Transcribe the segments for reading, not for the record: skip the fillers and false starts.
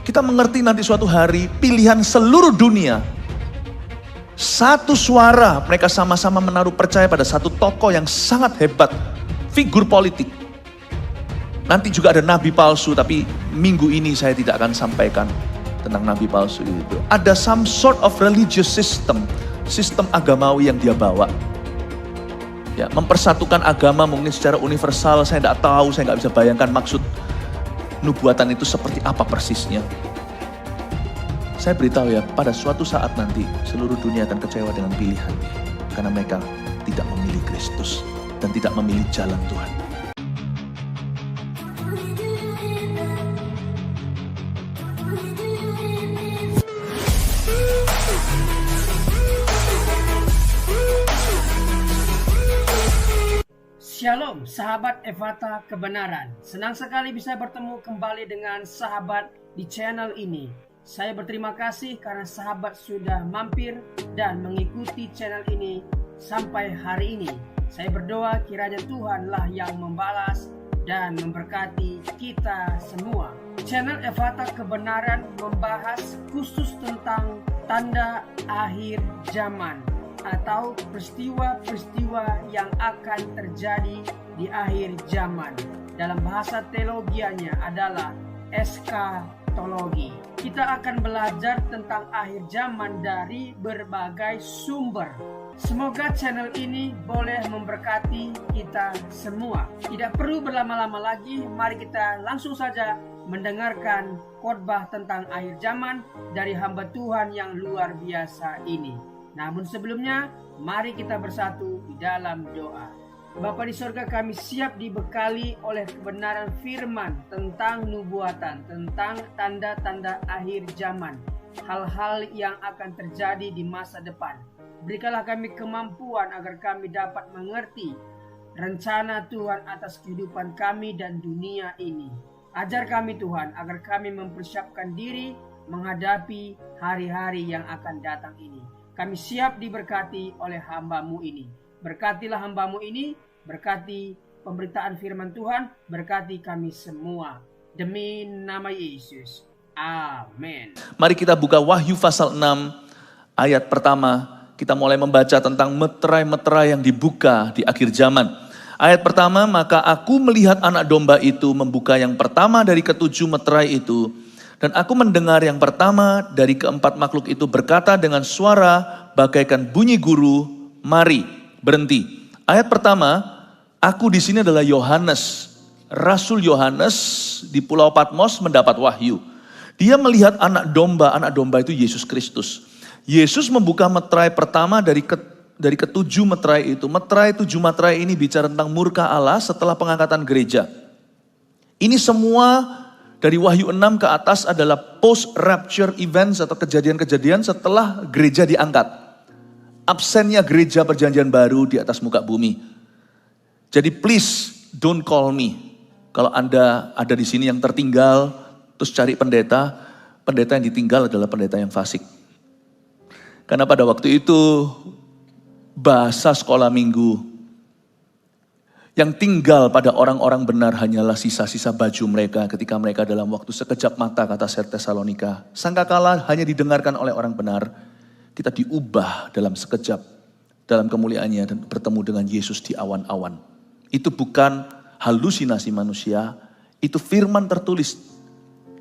Kita mengerti nanti suatu hari pilihan seluruh dunia. Satu suara, mereka sama-sama menaruh percaya pada satu tokoh yang sangat hebat. Figur politik. Nanti juga ada nabi palsu, tapi minggu ini saya tidak akan sampaikan tentang nabi palsu itu. Ada some sort of religious system, sistem agamawi yang dia bawa. Ya, mempersatukan agama mungkin secara universal, saya tidak tahu, saya nggak bisa bayangkan maksud nubuatan itu seperti apa persisnya. Saya beritahu ya, pada suatu saat nanti seluruh dunia akan kecewa dengan pilihannya. Karena mereka tidak memilih Kristus dan tidak memilih jalan Tuhan. Shalom sahabat Ephata Kebenaran. Senang sekali bisa bertemu kembali dengan sahabat di channel ini. Saya berterima kasih karena sahabat sudah mampir dan mengikuti channel ini sampai hari ini. Saya berdoa kiranya Tuhanlah yang membalas dan memberkati kita semua. Channel Ephata Kebenaran membahas khusus tentang tanda akhir zaman atau peristiwa-peristiwa yang akan terjadi di akhir zaman. Dalam bahasa teologianya adalah eskatologi. Kita akan belajar tentang akhir zaman dari berbagai sumber. Semoga channel ini boleh memberkati kita semua. Tidak perlu berlama-lama lagi, mari kita langsung saja mendengarkan khotbah tentang akhir zaman dari hamba Tuhan yang luar biasa ini. Namun sebelumnya, mari kita bersatu di dalam doa. Bapa di sorga, kami siap dibekali oleh kebenaran firman tentang nubuatan, tentang tanda-tanda akhir zaman, hal-hal yang akan terjadi di masa depan. Berikanlah kami kemampuan agar kami dapat mengerti rencana Tuhan atas kehidupan kami dan dunia ini. Ajar kami Tuhan agar kami mempersiapkan diri menghadapi hari-hari yang akan datang ini. Kami siap diberkati oleh hamba-Mu ini. Berkatilah hamba-Mu ini, berkati pemberitaan firman Tuhan, berkati kami semua. Demi nama Yesus. Amin. Mari kita buka Wahyu pasal 6 ayat pertama. Kita mulai membaca tentang meterai-meterai yang dibuka di akhir zaman. Ayat pertama, maka aku melihat anak domba itu membuka yang pertama dari ketujuh meterai itu. Dan aku mendengar yang pertama dari keempat makhluk itu berkata dengan suara bagaikan bunyi guru, mari berhenti. Ayat pertama, aku di sini adalah Yohanes, Rasul Yohanes di Pulau Patmos mendapat wahyu. Dia melihat anak domba itu Yesus Kristus. Yesus membuka meterai pertama dari ketujuh meterai itu. Meterai tujuh meterai ini bicara tentang murka Allah setelah pengangkatan gereja. Ini semua dari Wahyu 6 ke atas adalah post-rapture events atau kejadian-kejadian setelah gereja diangkat. Absennya gereja perjanjian baru di atas muka bumi. Jadi please don't call me. Kalau Anda ada di sini yang tertinggal, terus cari pendeta yang ditinggal adalah pendeta yang fasik. Karena pada waktu itu bahasa sekolah minggu yang tinggal pada orang-orang benar hanyalah sisa-sisa baju mereka ketika mereka dalam waktu sekejap mata, kata Ser Tesalonika. Sangkakala hanya didengarkan oleh orang benar, kita diubah dalam sekejap dalam kemuliaannya dan bertemu dengan Yesus di awan-awan. Itu bukan halusinasi manusia, itu firman tertulis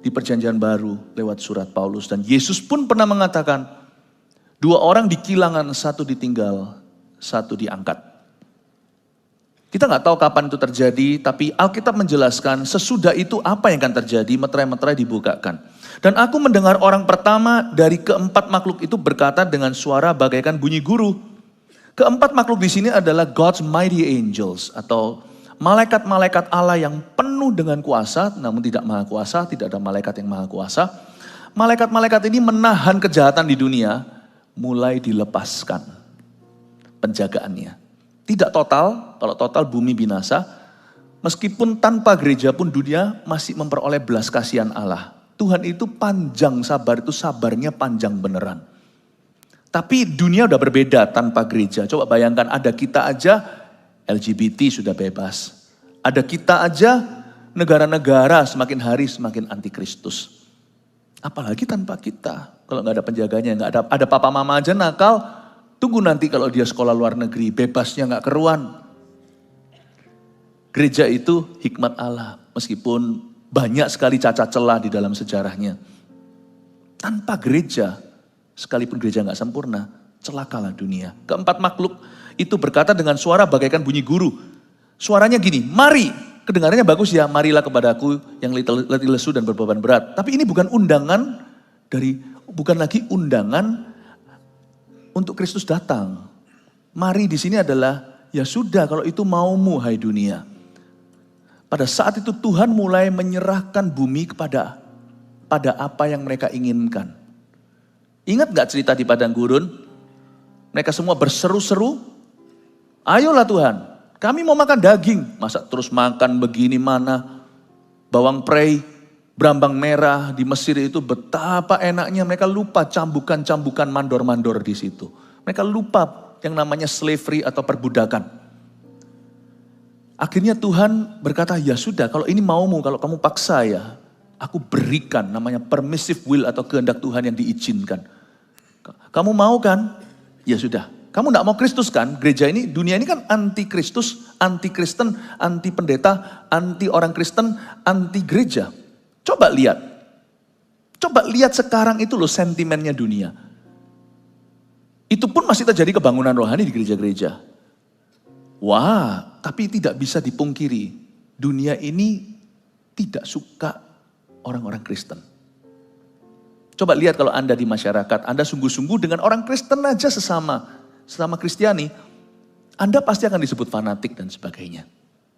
di perjanjian baru lewat surat Paulus. Dan Yesus pun pernah mengatakan, 2 orang di kilangan, 1 ditinggal, 1 diangkat. Kita nggak tahu kapan itu terjadi, tapi Alkitab menjelaskan sesudah itu apa yang akan terjadi, meterai-meterai dibukakan. Dan aku mendengar orang pertama dari keempat makhluk itu berkata dengan suara bagaikan bunyi guru. Keempat makhluk di sini adalah God's mighty angels atau malaikat-malaikat Allah yang penuh dengan kuasa, namun tidak maha kuasa, tidak ada malaikat yang maha kuasa. Malaikat-malaikat ini menahan kejahatan di dunia, mulai dilepaskan penjagaannya. Tidak total, kalau total bumi binasa, meskipun tanpa gereja pun dunia masih memperoleh belas kasihan Allah. Tuhan itu panjang sabar, itu sabarnya panjang beneran. Tapi dunia udah berbeda tanpa gereja. Coba bayangkan ada kita aja LGBT sudah bebas. Ada kita aja negara-negara semakin hari semakin antikristus. Apalagi tanpa kita. Kalau nggak ada penjaganya, nggak ada papa mama aja nakal, tunggu nanti kalau dia sekolah luar negeri, bebasnya nggak keruan. Gereja itu hikmat Allah, meskipun banyak sekali cacat celah di dalam sejarahnya. Tanpa gereja, sekalipun gereja nggak sempurna, celakalah dunia. Keempat makhluk itu berkata dengan suara bagaikan bunyi guru. Suaranya gini, mari, kedengarannya bagus ya, marilah kepadaku yang letih lesu dan berbeban berat. Tapi ini bukan undangan bukan lagi undangan untuk Kristus datang. Mari di sini adalah, ya sudah kalau itu maumu hai dunia. Pada saat itu Tuhan mulai menyerahkan bumi pada apa yang mereka inginkan. Ingat gak cerita di padang gurun? Mereka semua berseru-seru, ayolah Tuhan, kami mau makan daging. Masa terus makan begini mana? Bawang prei, berambang merah di Mesir itu betapa enaknya. Mereka lupa cambukan-cambukan mandor-mandor di situ. Mereka lupa yang namanya slavery atau perbudakan. Akhirnya Tuhan berkata, ya sudah kalau ini maumu, kalau kamu paksa ya, aku berikan namanya permissive will atau kehendak Tuhan yang diizinkan. Kamu mau kan? Ya sudah. Kamu tidak mau Kristus kan? Gereja ini, dunia ini kan anti Kristus, anti Kristen, anti pendeta, anti orang Kristen, anti gereja. Coba lihat. Coba lihat sekarang itu loh sentimennya dunia. Itu pun masih terjadi kebangunan rohani di gereja-gereja. Wah, tapi tidak bisa dipungkiri. Dunia ini tidak suka orang-orang Kristen. Coba lihat kalau Anda di masyarakat, Anda sungguh-sungguh dengan orang Kristen aja sesama Kristiani, Anda pasti akan disebut fanatik dan sebagainya.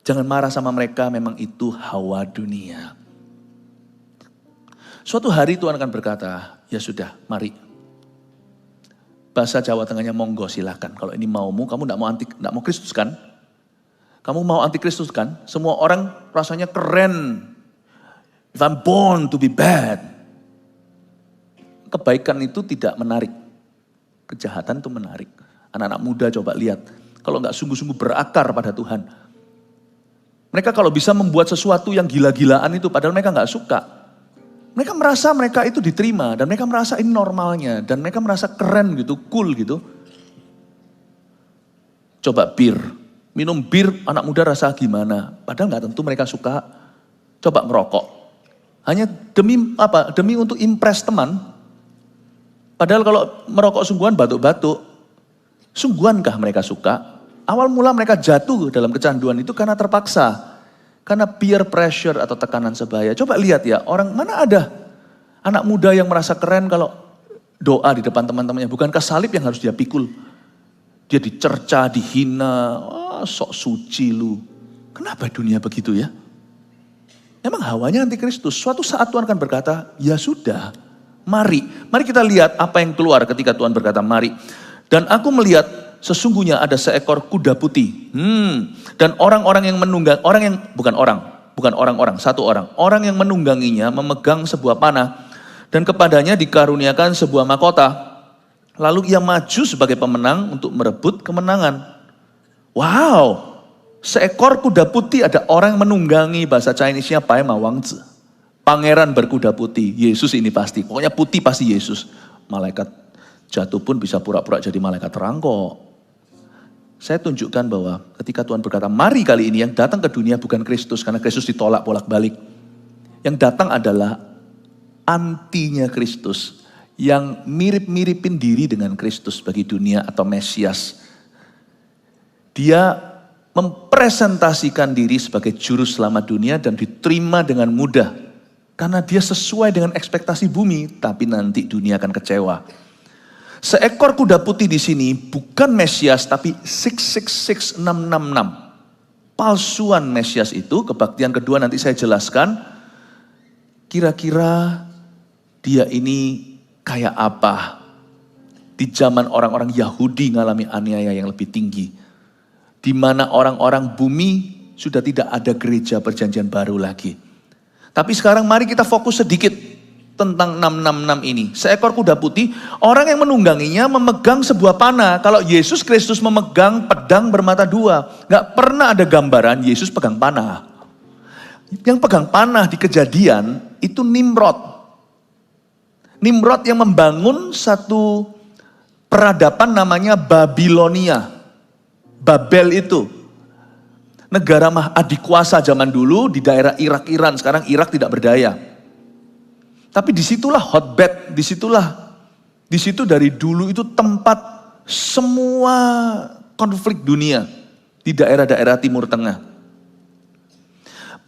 Jangan marah sama mereka, memang itu hawa dunia. Suatu hari Tuhan akan berkata, ya sudah, mari. Bahasa Jawa Tengahnya monggo silakan. Kalau ini maumu, kamu tidak mau Kristus kan? Kamu mau anti Kristus kan? Semua orang rasanya keren. If I'm born to be bad. Kebaikan itu tidak menarik. Kejahatan itu menarik. Anak-anak muda coba lihat. Kalau nggak sungguh-sungguh berakar pada Tuhan. Mereka kalau bisa membuat sesuatu yang gila-gilaan itu, padahal mereka nggak suka. Mereka merasa mereka itu diterima dan mereka merasa ini normalnya dan mereka merasa keren gitu, cool gitu. Coba minum bir anak muda rasa gimana? Padahal nggak tentu mereka suka. Coba merokok, hanya demi apa? Demi untuk impress teman. Padahal kalau merokok sungguhan batuk-batuk, sungguhankah mereka suka? Awal mula mereka jatuh dalam kecanduan itu karena terpaksa. Karena peer pressure atau tekanan sebaya. Coba lihat ya, orang mana ada anak muda yang merasa keren kalau doa di depan teman-temannya. Bukankah salib yang harus dia pikul? Dia dicerca, dihina, sok suci lu. Kenapa dunia begitu ya? Memang hawanya anti Kristus. Suatu saat Tuhan akan berkata, ya sudah, mari. Mari kita lihat apa yang keluar ketika Tuhan berkata mari. Dan aku melihat sesungguhnya ada seekor kuda putih. Dan orang-orang yang menunggang, satu orang yang menungganginya memegang sebuah panah dan kepadanya dikaruniakan sebuah mahkota. Lalu ia maju sebagai pemenang untuk merebut kemenangan. Wow, seekor kuda putih ada orang yang menunggangi, bahasa Chinese-nya Pai Ma Wangzi. Pangeran berkuda putih, Yesus ini pasti. Pokoknya putih pasti Yesus. Malaikat jatuh pun bisa pura-pura jadi malaikat terang kok. Saya tunjukkan bahwa ketika Tuhan berkata, mari kali ini yang datang ke dunia bukan Kristus, karena Kristus ditolak bolak-balik. Yang datang adalah antinya Kristus, yang mirip-miripin diri dengan Kristus bagi dunia atau Mesias. Dia mempresentasikan diri sebagai juru selamat dunia dan diterima dengan mudah. Karena dia sesuai dengan ekspektasi bumi, tapi nanti dunia akan kecewa. Seekor kuda putih di sini bukan Mesias tapi 666. Palsuan Mesias itu, kebaktian kedua nanti saya jelaskan. Kira-kira dia ini kayak apa? Di zaman orang-orang Yahudi ngalami aniaya yang lebih tinggi. Di mana orang-orang bumi sudah tidak ada gereja perjanjian baru lagi. Tapi sekarang mari kita fokus sedikit tentang 666 ini. Seekor kuda putih, orang yang menungganginya memegang sebuah panah. Kalau Yesus Kristus memegang pedang bermata dua. Gak pernah ada gambaran Yesus pegang panah. Yang pegang panah di Kejadian itu Nimrod. Nimrod yang membangun satu peradaban namanya Babilonia. Babel itu. Negara adikuasa zaman dulu di daerah Irak, Iran. Sekarang Irak tidak berdaya. Tapi disitulah hotbed, di situ dari dulu itu tempat semua konflik dunia di daerah-daerah Timur Tengah.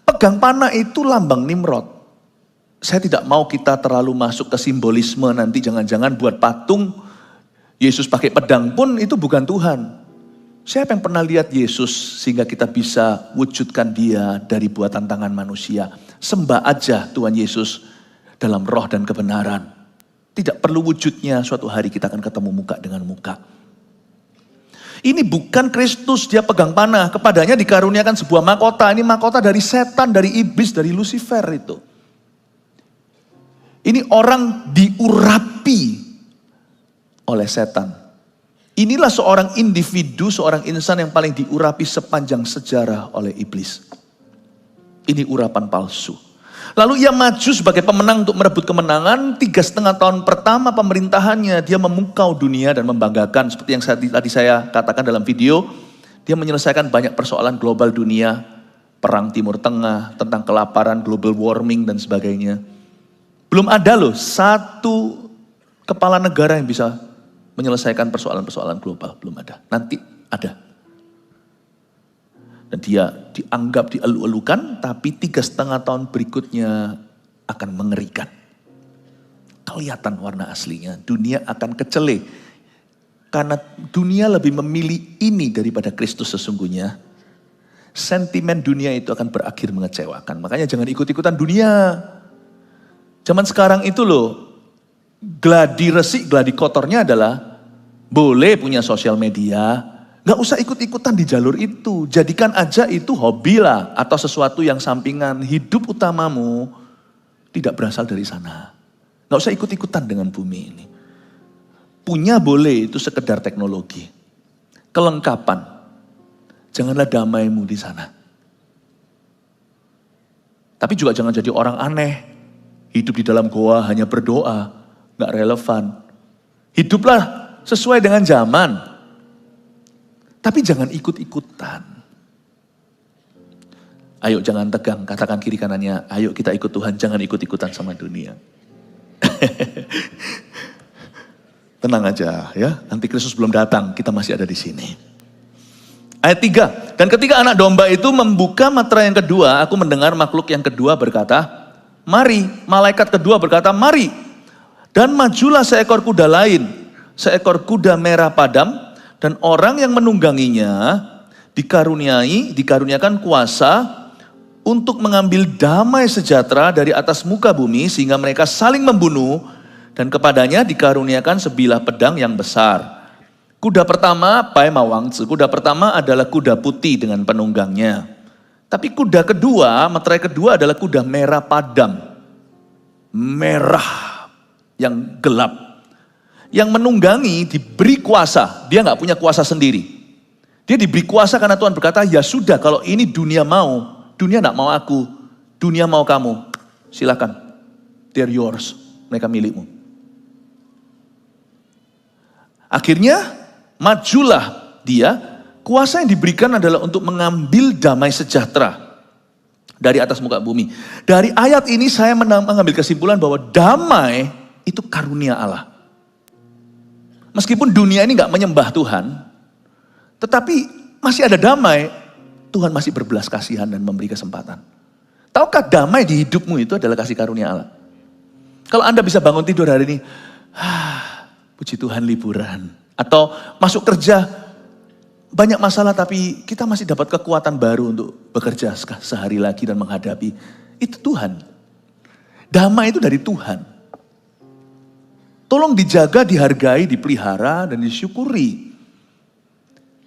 Pegang panah itu lambang Nimrod. Saya tidak mau kita terlalu masuk ke simbolisme nanti jangan-jangan buat patung Yesus pakai pedang pun itu bukan Tuhan. Siapa yang pernah lihat Yesus sehingga kita bisa wujudkan dia dari buatan tangan manusia? Sembah aja Tuhan Yesus dalam roh dan kebenaran. Tidak perlu wujudnya, suatu hari kita akan ketemu muka dengan muka. Ini bukan Kristus, dia pegang panah. Kepadanya dikaruniakan sebuah mahkota. Ini mahkota dari setan, dari iblis, dari Lucifer itu. Ini orang diurapi oleh setan. Inilah seorang individu, seorang insan yang paling diurapi sepanjang sejarah oleh iblis. Ini urapan palsu. Lalu ia maju sebagai pemenang untuk merebut kemenangan. 3,5 tahun pertama pemerintahannya, dia memukau dunia dan membanggakan. Seperti yang tadi saya katakan dalam video, dia menyelesaikan banyak persoalan global dunia. Perang Timur Tengah, tentang kelaparan, global warming dan sebagainya. Belum ada loh satu kepala negara yang bisa menyelesaikan persoalan-persoalan global. Belum ada, nanti ada. Dan dia dianggap dielu-elukan, tapi 3,5 tahun berikutnya akan mengerikan. Kelihatan warna aslinya, dunia akan kecele. Karena dunia lebih memilih ini daripada Kristus sesungguhnya. Sentimen dunia itu akan berakhir mengecewakan. Makanya jangan ikut-ikutan dunia. Zaman sekarang itu loh, gladi resik, gladi kotornya adalah boleh punya sosial media, gak usah ikut-ikutan di jalur itu. Jadikan aja itu hobi lah, atau sesuatu yang sampingan. Hidup utamamu tidak berasal dari sana. Gak usah ikut-ikutan dengan bumi ini. Punya boleh, itu sekedar teknologi. Kelengkapan. Janganlah damaimu di sana. Tapi juga jangan jadi orang aneh. Hidup di dalam goa hanya berdoa, gak relevan. Hiduplah sesuai dengan zaman. Tapi jangan ikut-ikutan. Ayo jangan tegang, katakan kiri kanannya, ayo kita ikut Tuhan, jangan ikut-ikutan sama dunia. Tenang aja ya, nanti Kristus belum datang, kita masih ada di sini. Ayat 3, dan ketika anak domba itu membuka meterai yang kedua, aku mendengar makhluk yang kedua berkata, mari, malaikat kedua berkata, mari. Dan majulah seekor kuda lain, seekor kuda merah padam, dan orang yang menungganginya dikaruniakan kuasa untuk mengambil damai sejahtera dari atas muka bumi, sehingga mereka saling membunuh, dan kepadanya dikaruniakan sebilah pedang yang besar. Kuda pertama, Pai Mawangzi, kuda pertama adalah kuda putih dengan penunggangnya. Tapi kuda kedua, meterai kedua adalah kuda merah padam. Merah yang gelap. Yang menunggangi diberi kuasa. Dia gak punya kuasa sendiri. Dia diberi kuasa karena Tuhan berkata, ya sudah kalau ini dunia mau. Dunia gak mau aku. Dunia mau kamu. Silakan. They're yours. Mereka milikmu. Akhirnya majulah dia. Kuasa yang diberikan adalah untuk mengambil damai sejahtera dari atas muka bumi. Dari ayat ini saya mengambil kesimpulan bahwa damai itu karunia Allah. Meskipun dunia ini gak menyembah Tuhan, tetapi masih ada damai. Tuhan masih berbelas kasihan dan memberi kesempatan. Tahukah damai di hidupmu itu adalah kasih karunia Allah? Kalau Anda bisa bangun tidur hari ini, puji Tuhan liburan. Atau masuk kerja, banyak masalah tapi kita masih dapat kekuatan baru untuk bekerja sehari lagi dan menghadapi. Itu Tuhan. Damai itu dari Tuhan. Tolong dijaga, dihargai, dipelihara, dan disyukuri.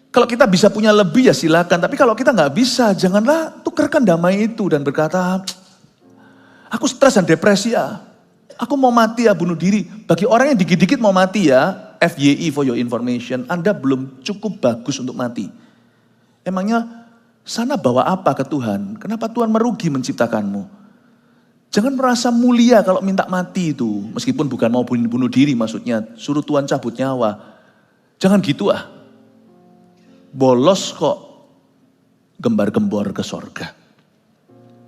Kalau kita bisa punya lebih ya silakan. Tapi kalau kita nggak bisa, janganlah tukarkan damai itu dan berkata, aku stres dan depresi ya. Aku mau mati ya, bunuh diri. Bagi orang yang dikit-dikit mau mati ya, FYI for your information, Anda belum cukup bagus untuk mati. Emangnya sana bawa apa ke Tuhan? Kenapa Tuhan merugi menciptakanmu? Jangan merasa mulia kalau minta mati itu. Meskipun bukan mau bunuh diri maksudnya. Suruh Tuhan cabut nyawa. Jangan gitu ah. Bolos kok gembar-gembor ke sorga.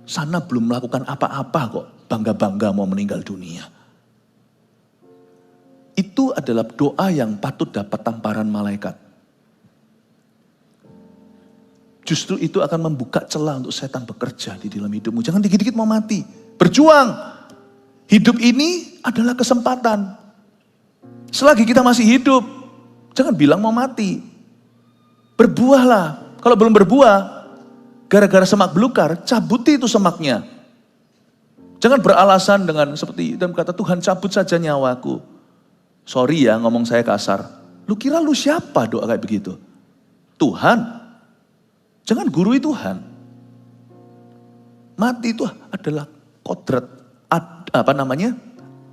Sana belum melakukan apa-apa kok. Bangga-bangga mau meninggal dunia. Itu adalah doa yang patut dapat tamparan malaikat. Justru itu akan membuka celah untuk setan bekerja di dalam hidupmu. Jangan dikit-dikit mau mati. Berjuang. Hidup ini adalah kesempatan. Selagi kita masih hidup, jangan bilang mau mati. Berbuahlah. Kalau belum berbuah, gara-gara semak belukar, cabuti itu semaknya. Jangan beralasan dengan seperti, dan kata Tuhan cabut saja nyawaku. Sorry ya ngomong saya kasar. Lu kira lu siapa doa kayak begitu? Tuhan. Jangan gurui Tuhan. Mati itu adalah kodrat,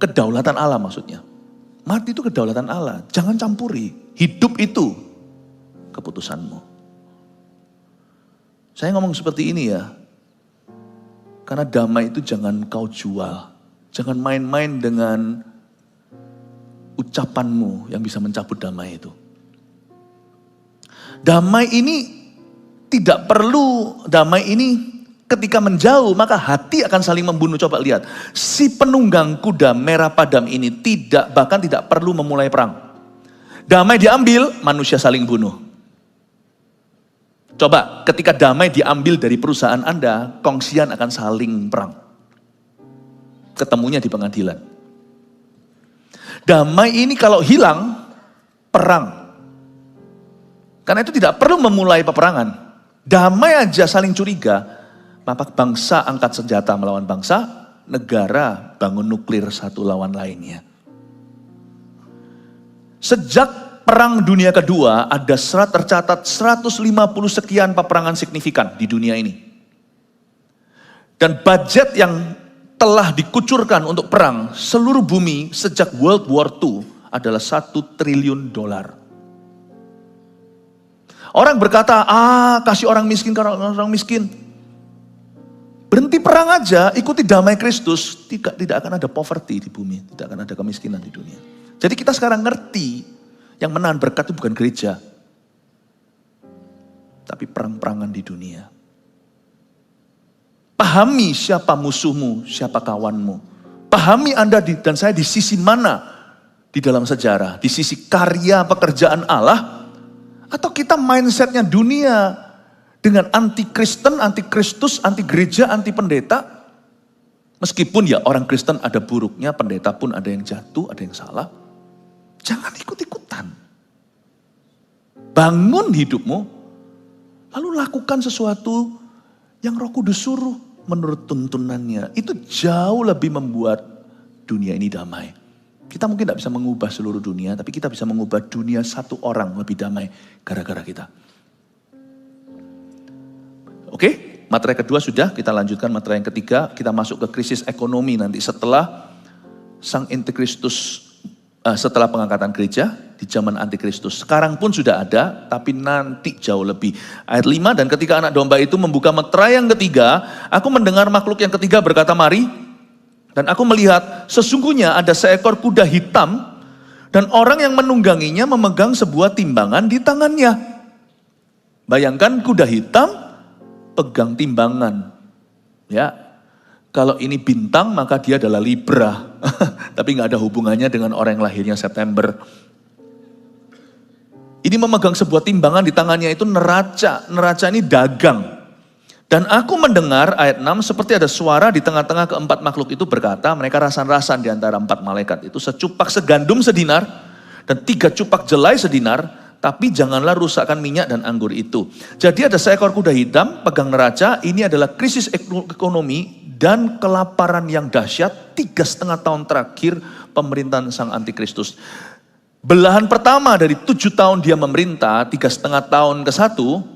kedaulatan Allah maksudnya. Mati itu kedaulatan Allah. Jangan campuri. Hidup itu keputusanmu. Saya ngomong seperti ini ya. Karena damai itu jangan kau jual. Jangan main-main dengan ucapanmu yang bisa mencabut damai itu. Damai ini tidak perlu, damai ini ketika menjauh maka hati akan saling membunuh. Coba lihat, si penunggang kuda merah padam ini bahkan tidak perlu memulai perang. Damai diambil, manusia saling bunuh. Coba ketika damai diambil dari perusahaan Anda, kongsian akan saling perang. Ketemunya di pengadilan. Damai ini kalau hilang, perang. Karena itu tidak perlu memulai peperangan. Damai aja saling curiga, maka bangsa angkat senjata melawan bangsa, negara bangun nuklir satu lawan lainnya. Sejak Perang Dunia Kedua ada tercatat 150 sekian peperangan signifikan di dunia ini. Dan budget yang telah dikucurkan untuk perang seluruh bumi sejak World War II adalah $1 triliun. Orang berkata, kasih orang miskin karena orang miskin. Berhenti perang aja, ikuti damai Kristus, tidak akan ada poverty di bumi, tidak akan ada kemiskinan di dunia. Jadi kita sekarang ngerti, yang menahan berkat itu bukan gereja, tapi perang-perangan di dunia. Pahami siapa musuhmu, siapa kawanmu. Pahami Anda dan saya di sisi mana di dalam sejarah, di sisi karya pekerjaan Allah, atau kita mindsetnya dunia dengan anti-Kristen, anti-Kristus, anti-gereja, anti-pendeta. Meskipun ya orang Kristen ada buruknya, pendeta pun ada yang jatuh, ada yang salah. Jangan ikut-ikutan. Bangun hidupmu, lalu lakukan sesuatu yang Roh Kudus suruh menurut tuntunannya. Itu jauh lebih membuat dunia ini damai. Kita mungkin tidak bisa mengubah seluruh dunia, tapi kita bisa mengubah dunia satu orang lebih damai gara-gara kita. Oke, materi kedua sudah, kita lanjutkan materi yang ketiga. Kita masuk ke krisis ekonomi nanti setelah sang antikristus, setelah pengangkatan gereja di zaman antikristus. Sekarang pun sudah ada, tapi nanti jauh lebih. Ayat 5, dan ketika anak domba itu membuka meterai yang ketiga, aku mendengar makhluk yang ketiga berkata, mari. Dan aku melihat sesungguhnya ada seekor kuda hitam dan orang yang menungganginya memegang sebuah timbangan di tangannya. Bayangkan kuda hitam pegang timbangan. Ya, kalau ini bintang maka dia adalah Libra. Tapi nggak ada hubungannya dengan orang yang lahirnya September. Ini memegang sebuah timbangan di tangannya itu neraca. Neraca ini dagang. Dan aku mendengar ayat 6 seperti ada suara di tengah-tengah keempat makhluk itu berkata, mereka rasan-rasan di antara empat malaikat itu, secupak segandum sedinar dan 3 cupak jelai sedinar, tapi janganlah rusakkan minyak dan anggur itu. Jadi ada seekor kuda hitam pegang neraca, ini adalah krisis ekonomi dan kelaparan yang dahsyat 3,5 tahun terakhir pemerintahan sang antikristus. Belahan pertama dari 7 tahun dia memerintah, 3,5 tahun ke 1,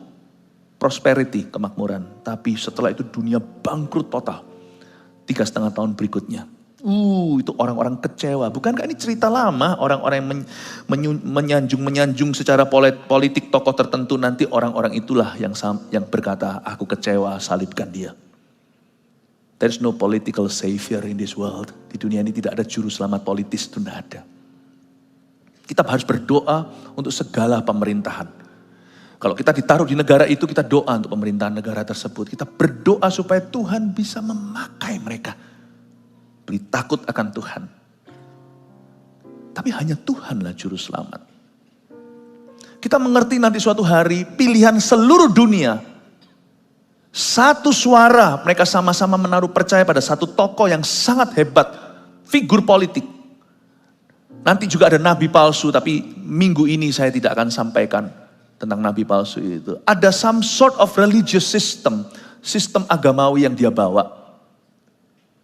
prosperity, kemakmuran. Tapi setelah itu dunia bangkrut total. 3,5 tahun berikutnya. Itu orang-orang kecewa. Bukankah ini cerita lama? Orang-orang yang menyanjung secara politik tokoh tertentu. Nanti orang-orang itulah yang berkata, aku kecewa, salibkan dia. There's no political savior in this world. Di dunia ini tidak ada juru selamat politis, itu tidak ada. Kita harus berdoa untuk segala pemerintahan. Kalau kita ditaruh di negara itu, kita doa untuk pemerintahan negara tersebut. Kita berdoa supaya Tuhan bisa memakai mereka. Beri takut akan Tuhan. Tapi hanya Tuhanlah juru selamat. Kita mengerti nanti suatu hari pilihan seluruh dunia. Satu suara, mereka sama-sama menaruh percaya pada satu tokoh yang sangat hebat. Figur politik. Nanti juga ada nabi palsu, tapi minggu ini saya tidak akan sampaikan tentang nabi palsu itu. Ada some sort of religious system. Sistem agamawi yang dia bawa.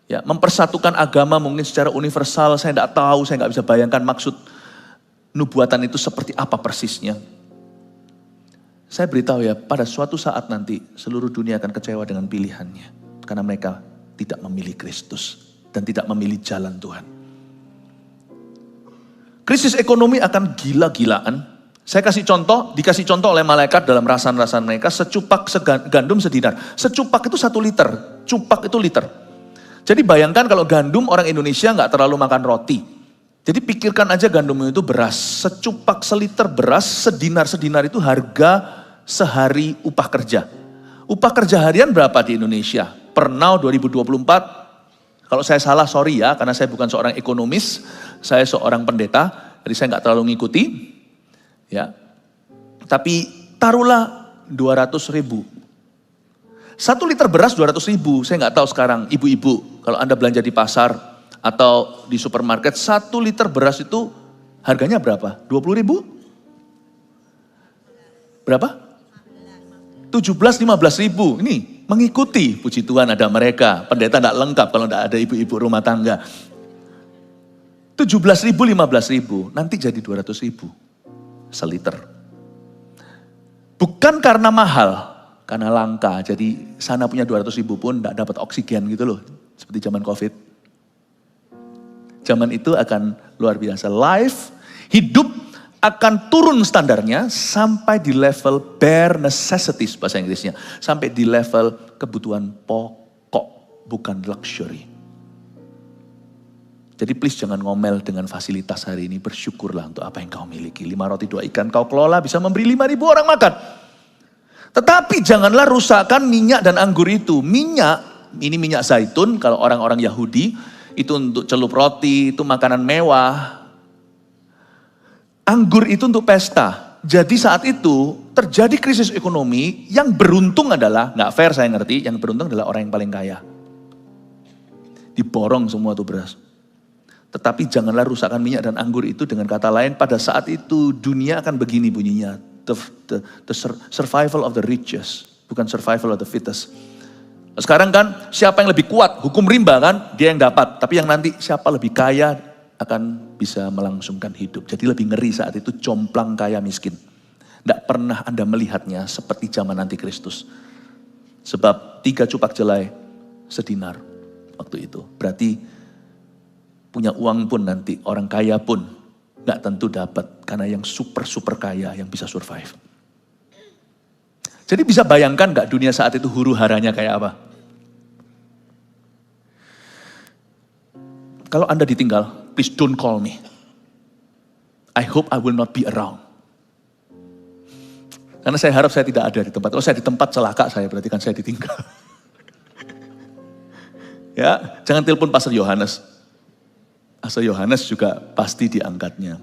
Ya, mempersatukan agama mungkin secara universal, saya tidak tahu, saya nggak bisa bayangkan maksud nubuatan itu seperti apa persisnya. Saya beritahu ya, pada suatu saat nanti seluruh dunia akan kecewa dengan pilihannya. Karena mereka tidak memilih Kristus dan tidak memilih jalan Tuhan. Krisis ekonomi akan gila-gilaan. Saya kasih contoh, dikasih contoh oleh malaikat dalam rasan-rasan mereka, secupak gandum sedinar. Secupak itu 1 liter, cupak itu liter. Jadi bayangkan kalau gandum orang Indonesia nggak terlalu makan roti. Jadi pikirkan aja gandum itu beras. Secupak seliter beras, sedinar itu harga sehari upah kerja. Upah kerja harian berapa di Indonesia? Per now 2024, kalau saya salah sorry ya, karena saya bukan seorang ekonomis, saya seorang pendeta, jadi saya nggak terlalu ngikuti. Ya, tapi taruhlah 200.000. 1 liter beras 200.000, saya nggak tahu sekarang ibu-ibu kalau Anda belanja di pasar atau di supermarket 1 liter beras itu harganya berapa? 20.000? Berapa? 17-15.000. Ini mengikuti, puji Tuhan ada mereka. Pendeta tidak lengkap kalau tidak ada ibu-ibu rumah tangga. 17.000, 15.000, nanti jadi 200.000 seliter. Bukan karena mahal. Karena langka, jadi sana punya 200.000 pun tidak dapat oksigen gitu loh. Seperti zaman COVID. Zaman itu akan luar biasa. Life, hidup akan turun standarnya sampai di level bare necessities bahasa Inggrisnya. Sampai di level kebutuhan pokok, bukan luxury. Jadi please jangan ngomel dengan fasilitas hari ini. Bersyukurlah untuk apa yang kau miliki. 5 roti 2 ikan kau kelola bisa memberi 5.000 orang makan. Tetapi janganlah rusakkan minyak dan anggur itu. Minyak, ini minyak zaitun kalau orang-orang Yahudi, itu untuk celup roti, itu makanan mewah. Anggur itu untuk pesta. Jadi saat itu terjadi krisis ekonomi, yang beruntung adalah, gak fair saya ngerti, yang beruntung adalah orang yang paling kaya. Diborong semua tuh beras. Tetapi janganlah rusakkan minyak dan anggur itu, dengan kata lain pada saat itu dunia akan begini bunyinya. The survival of the richest, bukan survival of the fittest. Sekarang kan siapa yang lebih kuat, hukum rimba kan, dia yang dapat. Tapi yang nanti siapa lebih kaya akan bisa melangsungkan hidup. Jadi lebih ngeri saat itu jomplang kaya miskin. Tidak pernah Anda melihatnya seperti zaman Antikristus. Sebab 3 cupak jelai sedinar waktu itu. Berarti punya uang pun nanti, orang kaya pun gak tentu dapat, karena yang super kaya yang bisa survive. Jadi bisa bayangkan gak dunia saat itu huru haranya kayak apa? Kalau Anda ditinggal, please don't call me. I hope I will not be around. Karena saya harap saya tidak ada di tempat. Kalau saya di tempat celaka saya, berarti kan saya ditinggal. Ya, jangan telepon Pastor Yohanes. Pastor Yohanes juga pasti diangkatnya.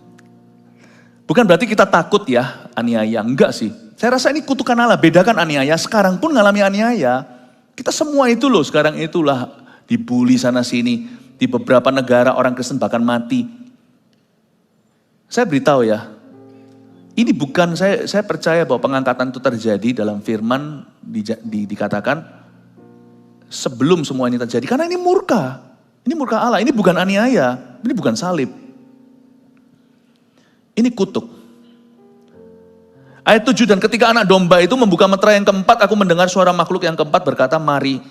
Bukan berarti kita takut ya aniaya, enggak sih. Saya rasa ini kutukan Allah, bedakan aniaya, sekarang pun ngalami aniaya. Kita semua itu loh, sekarang itulah dibully sana sini. Di beberapa negara orang Kristen bahkan mati. Saya beritahu ya, ini bukan, saya percaya bahwa pengangkatan itu terjadi dalam firman dikatakan sebelum semua ini terjadi. Karena ini murka. Ini murka Allah, ini bukan aniaya, ini bukan salib. Ini kutuk. Ayat 7, dan ketika anak domba itu membuka meterai yang keempat, aku mendengar suara makhluk yang keempat berkata, mari.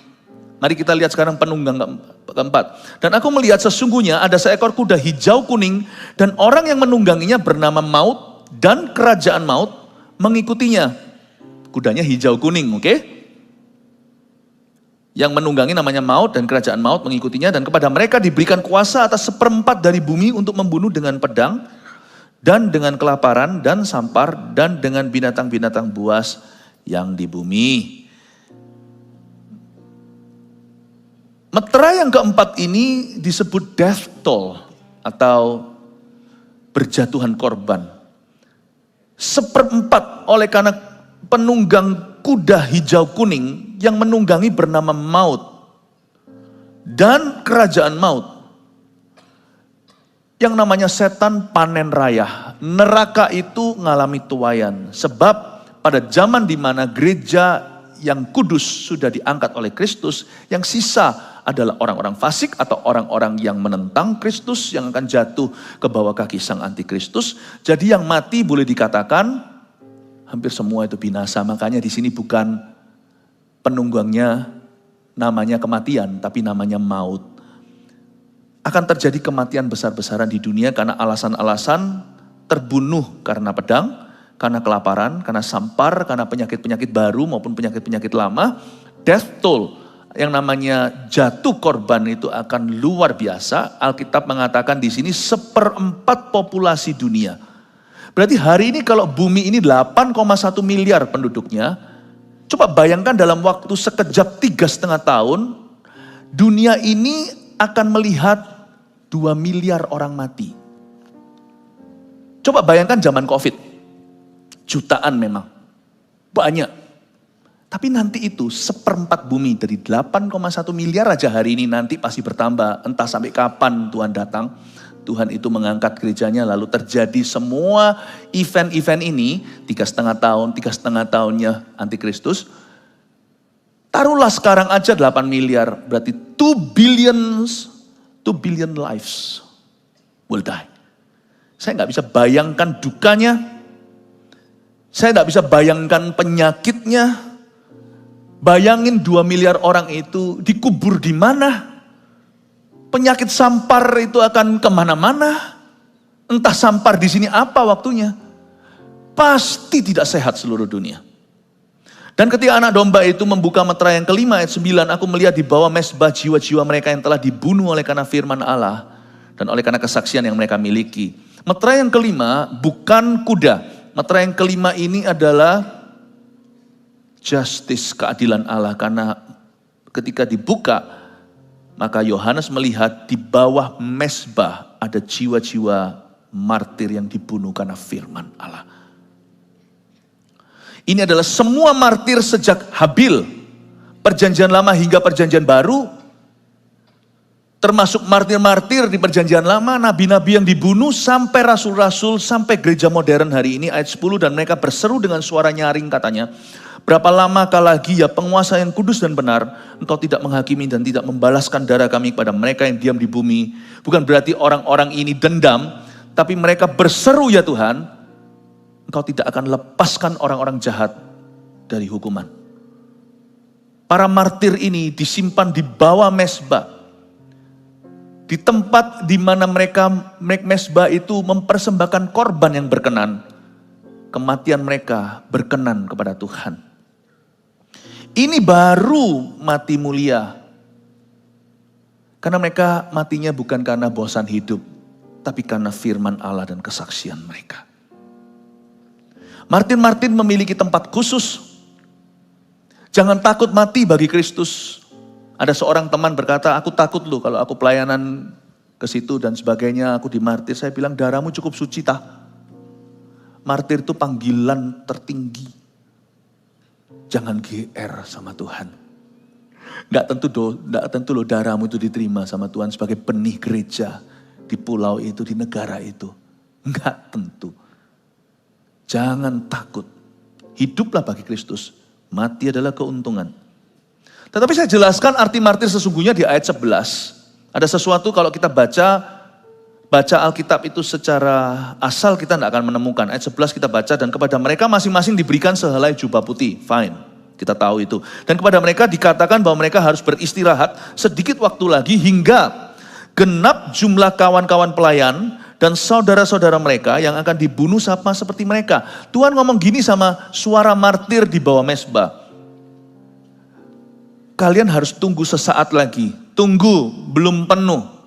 Mari kita lihat sekarang penunggang keempat. Dan aku melihat sesungguhnya ada seekor kuda hijau kuning, dan orang yang menungganginya bernama Maut, dan kerajaan Maut mengikutinya. Kudanya hijau kuning, oke? Yang menunggangi namanya maut dan kerajaan maut mengikutinya. Dan kepada mereka diberikan kuasa atas 1/4 dari bumi untuk membunuh dengan pedang dan dengan kelaparan dan sampar dan dengan binatang-binatang buas yang di bumi. Meterai yang keempat ini disebut death toll atau berjatuhan korban. 1/4 oleh karena penunggang kuda hijau kuning yang menunggangi bernama maut dan kerajaan maut. Yang namanya setan panen raya. Neraka itu ngalami tuaian. Sebab pada zaman di mana gereja yang kudus sudah diangkat oleh Kristus, yang sisa adalah orang-orang fasik atau orang-orang yang menentang Kristus yang akan jatuh ke bawah kaki sang antikristus. Jadi yang mati boleh dikatakan hampir semua itu binasa. Makanya di sini bukan penunggangnya namanya kematian, tapi namanya maut. Akan terjadi kematian besar-besaran di dunia karena alasan-alasan terbunuh karena pedang, karena kelaparan, karena sampar, karena penyakit-penyakit baru maupun penyakit-penyakit lama. Death toll yang namanya jatuh korban itu akan luar biasa. Alkitab mengatakan di sini 1/4 populasi dunia. Berarti hari ini kalau bumi ini 8,1 miliar penduduknya, coba bayangkan dalam waktu sekejap 3,5 tahun, dunia ini akan melihat 2 miliar orang mati. Coba bayangkan zaman COVID, jutaan memang, banyak. Tapi nanti itu 1/4 bumi dari 8,1 miliar aja hari ini nanti pasti bertambah. Entah sampai kapan Tuhan datang. Tuhan itu mengangkat gerejanya lalu terjadi semua event-event ini. 3,5 tahun, 3,5 tahunnya antikristus. Taruhlah sekarang aja 8 miliar. Berarti 2 billion lives will die. Saya nggak bisa bayangkan dukanya. Saya nggak bisa bayangkan penyakitnya. Bayangin 2 miliar orang itu dikubur di mana? Penyakit sampar itu akan kemana-mana. Entah sampar di sini apa waktunya. Pasti tidak sehat seluruh dunia. Dan ketika anak domba itu membuka meterai yang kelima ayat 9, aku melihat di bawah mezbah jiwa-jiwa mereka yang telah dibunuh oleh karena firman Allah dan oleh karena kesaksian yang mereka miliki. Meterai yang kelima bukan kuda. Meterai yang kelima ini adalah justice, keadilan Allah. Karena ketika dibuka, maka Yohanes melihat di bawah mezbah ada jiwa-jiwa martir yang dibunuh karena firman Allah. Ini adalah semua martir sejak Habil, perjanjian lama hingga perjanjian baru, termasuk martir-martir di perjanjian lama, nabi-nabi yang dibunuh, sampai rasul-rasul, sampai gereja modern hari ini, ayat 10, dan mereka berseru dengan suara nyaring katanya, berapa lamakah lagi ya penguasa yang kudus dan benar, engkau tidak menghakimi dan tidak membalaskan darah kami kepada mereka yang diam di bumi. Bukan berarti orang-orang ini dendam, tapi mereka berseru ya Tuhan, engkau tidak akan lepaskan orang-orang jahat dari hukuman. Para martir ini disimpan di bawah mezbah. Di tempat di mana mereka mezbah itu mempersembahkan korban yang berkenan. Kematian mereka berkenan kepada Tuhan. Ini baru mati mulia. Karena mereka matinya bukan karena bosan hidup, tapi karena firman Allah dan kesaksian mereka. Martir-martir memiliki tempat khusus. Jangan takut mati bagi Kristus. Ada seorang teman berkata, aku takut loh kalau aku pelayanan ke situ dan sebagainya, aku di martir. Saya bilang, darahmu cukup suci tah. Martir itu panggilan tertinggi. Jangan GR sama Tuhan. Gak tentu loh darahmu itu diterima sama Tuhan sebagai benih gereja di pulau itu, di negara itu. Gak tentu. Jangan takut. Hiduplah bagi Kristus. Mati adalah keuntungan. Tetapi saya jelaskan arti martir sesungguhnya di ayat 11. Ada sesuatu kalau kita baca Alkitab itu secara asal kita tidak akan menemukan. Ayat 11 kita baca, dan kepada mereka masing-masing diberikan sehelai jubah putih. Fine, kita tahu itu. Dan kepada mereka dikatakan bahwa mereka harus beristirahat sedikit waktu lagi hingga genap jumlah kawan-kawan pelayan dan saudara-saudara mereka yang akan dibunuh sama seperti mereka. Tuhan ngomong gini sama suara martir di bawah mezbah. kalian harus tunggu sesaat lagi. Tunggu, belum penuh.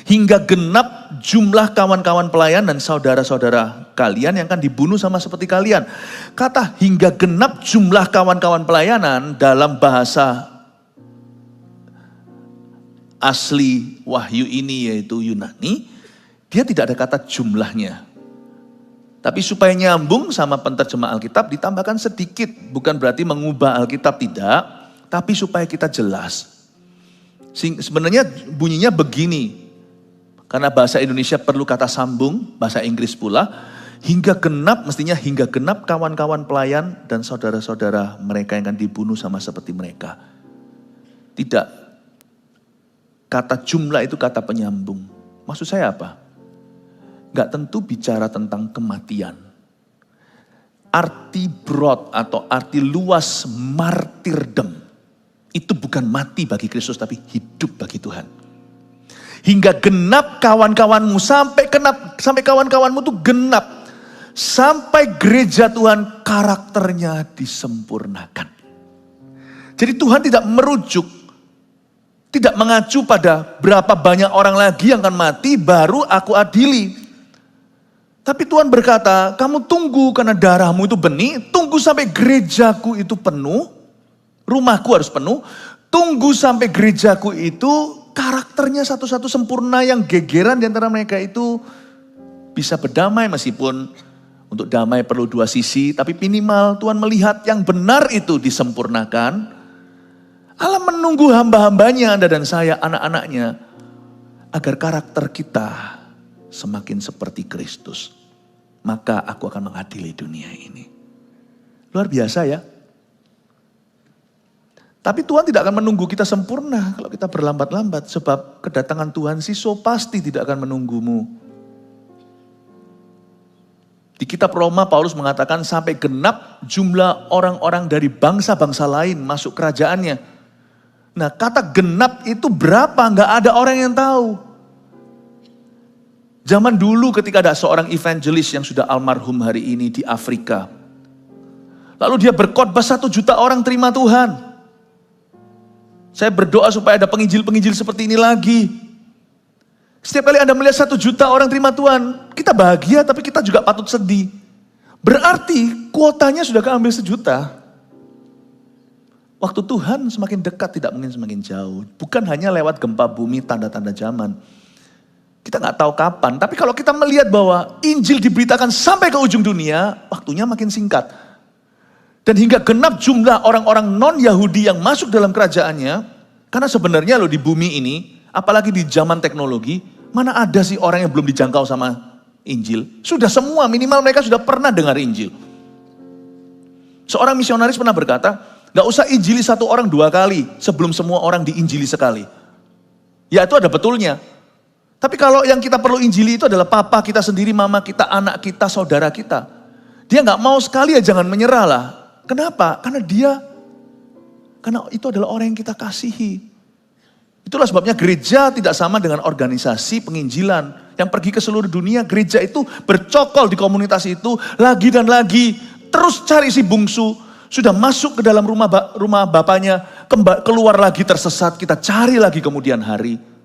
Hingga genap jumlah kawan-kawan pelayan dan saudara-saudara kalian yang akan dibunuh sama seperti kalian. Kata hingga genap jumlah kawan-kawan pelayanan dalam bahasa asli Wahyu ini yaitu Yunani, dia tidak ada kata jumlahnya. Tapi supaya nyambung sama penterjemah Alkitab ditambahkan sedikit. Bukan berarti mengubah Alkitab, tidak. Tapi supaya kita jelas. Sebenarnya bunyinya begini. Karena bahasa Indonesia perlu kata sambung, bahasa Inggris pula. Hingga genap, mestinya hingga genap kawan-kawan pelayan dan saudara-saudara mereka yang akan dibunuh sama seperti mereka. Tidak. Kata jumlah itu kata penyambung. Maksud saya apa? Gak tentu bicara tentang kematian. Arti broad atau arti luas martyrdom itu bukan mati bagi Kristus tapi hidup bagi Tuhan. Hingga genap kawan-kawanmu, sampai kawan-kawanmu itu genap. Sampai gereja Tuhan karakternya disempurnakan. Jadi Tuhan tidak merujuk, tidak mengacu pada berapa banyak orang lagi yang akan mati baru aku adili. Tapi Tuhan berkata, kamu tunggu karena darahmu itu benih, tunggu sampai gerejaku itu penuh, rumahku harus penuh, tunggu sampai gerejaku itu karakternya satu-satu sempurna yang gegeran di antara mereka itu bisa berdamai meskipun untuk damai perlu dua sisi, tapi minimal Tuhan melihat yang benar itu disempurnakan. Allah menunggu hamba-hambanya, Anda dan saya, anak-anaknya, agar karakter kita semakin seperti Kristus. Maka aku akan mengadili dunia ini. Luar biasa ya. Tapi Tuhan tidak akan menunggu kita sempurna kalau kita berlambat-lambat. Sebab kedatangan Tuhan Siso pasti tidak akan menunggumu. Di kitab Roma Paulus mengatakan sampai genap jumlah orang-orang dari bangsa-bangsa lain masuk kerajaannya. Nah kata genap itu berapa? Nggak ada orang yang tahu. Zaman dulu ketika ada seorang evangelis yang sudah almarhum hari ini di Afrika. Lalu dia berkhotbah 1 juta orang terima Tuhan. Saya berdoa supaya ada penginjil-penginjil seperti ini lagi. Setiap kali Anda melihat 1 juta orang terima Tuhan, kita bahagia tapi kita juga patut sedih. Berarti kuotanya sudah keambil 1 juta. Waktu Tuhan semakin dekat tidak mungkin semakin jauh. Bukan hanya lewat gempa bumi, tanda-tanda zaman. Kita nggak tahu kapan, tapi kalau kita melihat bahwa Injil diberitakan sampai ke ujung dunia, waktunya makin singkat. Dan hingga genap jumlah orang-orang non-Yahudi yang masuk dalam kerajaannya, karena sebenarnya loh di bumi ini, apalagi di zaman teknologi, mana ada sih orang yang belum dijangkau sama Injil? Sudah semua, minimal mereka sudah pernah dengar Injil. Seorang misionaris pernah berkata, nggak usah injili 1 orang 2 kali sebelum semua orang diinjili sekali. Ya itu ada betulnya. Tapi kalau yang kita perlu injili itu adalah papa kita sendiri, mama kita, anak kita, saudara kita. Dia nggak mau sekali ya jangan menyerah lah. Kenapa? Karena itu adalah orang yang kita kasihi. Itulah sebabnya gereja tidak sama dengan organisasi penginjilan. Yang pergi ke seluruh dunia, gereja itu bercokol di komunitas itu lagi dan lagi. Terus cari si bungsu. Sudah masuk ke dalam rumah bapaknya, keluar lagi tersesat, kita cari lagi kemudian hari.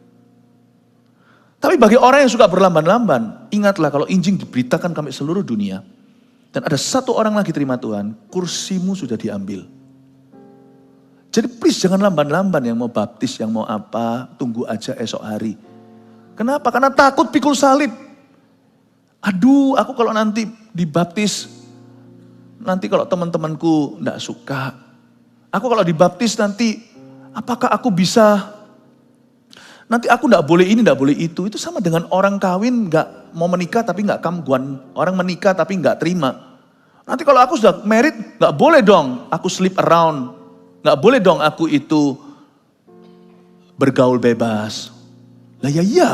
Tapi bagi orang yang suka berlamban-lamban, ingatlah kalau Injil diberitakan sampai seluruh dunia, dan ada 1 orang lagi terima Tuhan, kursimu sudah diambil. Jadi please jangan lamban-lamban yang mau baptis, yang mau apa, tunggu aja esok hari. Kenapa? Karena takut pikul salib. Aduh, aku kalau nanti dibaptis, nanti kalau teman-temanku enggak suka. Aku kalau dibaptis nanti, apakah aku bisa, nanti aku enggak boleh ini, enggak boleh itu. Itu sama dengan orang kawin enggak mau menikah tapi enggak kamguan. Orang menikah tapi enggak terima. Nanti kalau aku sudah married, enggak boleh dong aku sleep around. Enggak boleh dong aku itu bergaul bebas. Lah ya iya.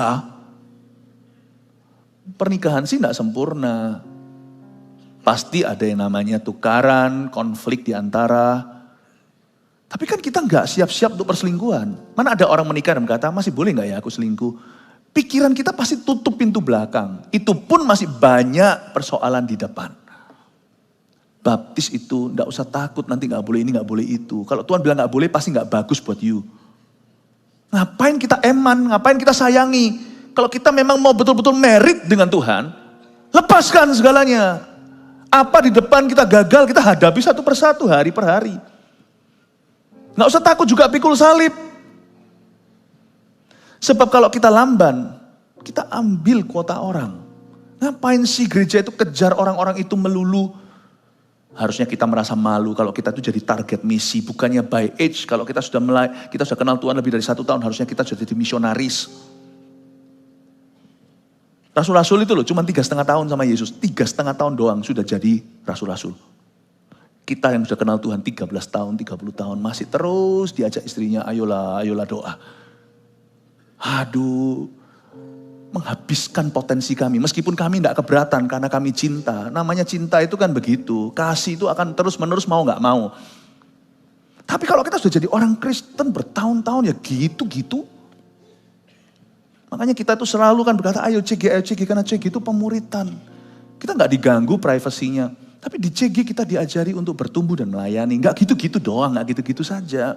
Pernikahan sih enggak sempurna. Pasti ada yang namanya tukaran, konflik di antara. Tapi kan kita enggak siap-siap untuk perselingkuhan. Mana ada orang menikah dan berkata, masih boleh enggak ya aku selingkuh? Pikiran kita pasti tutup pintu belakang. Itu pun masih banyak persoalan di depan. baptis itu enggak usah takut nanti enggak boleh ini, enggak boleh itu. Kalau Tuhan bilang enggak boleh pasti enggak bagus buat you. Ngapain kita eman, ngapain kita sayangi? Kalau kita memang mau betul-betul merit dengan Tuhan, lepaskan segalanya. Apa di depan kita gagal, kita hadapi satu persatu, hari per hari. Nggak usah takut juga pikul salib. Sebab kalau kita lamban, kita ambil kuota orang. Ngapain sih gereja itu kejar orang-orang itu melulu? Harusnya kita merasa malu kalau kita itu jadi target misi. Bukannya by age, kalau kita sudah kenal Tuhan lebih dari 1 tahun, harusnya kita sudah jadi misionaris. Rasul-rasul itu loh, cuma 3,5 tahun sama Yesus. 3,5 tahun doang sudah jadi rasul-rasul. Kita yang sudah kenal Tuhan 13 tahun, 30 tahun, masih terus diajak istrinya, ayolah doa. Aduh, menghabiskan potensi kami. Meskipun kami tidak keberatan karena kami cinta. Namanya cinta itu kan begitu. Kasih itu akan terus-menerus mau gak mau. Tapi kalau kita sudah jadi orang Kristen bertahun-tahun ya gitu-gitu. Makanya kita tuh selalu kan berkata, ayo CG, karena CG itu pemuritan. Kita gak diganggu privasinya. Tapi di CG kita diajari untuk bertumbuh dan melayani. Gak gitu-gitu doang, gak gitu-gitu saja.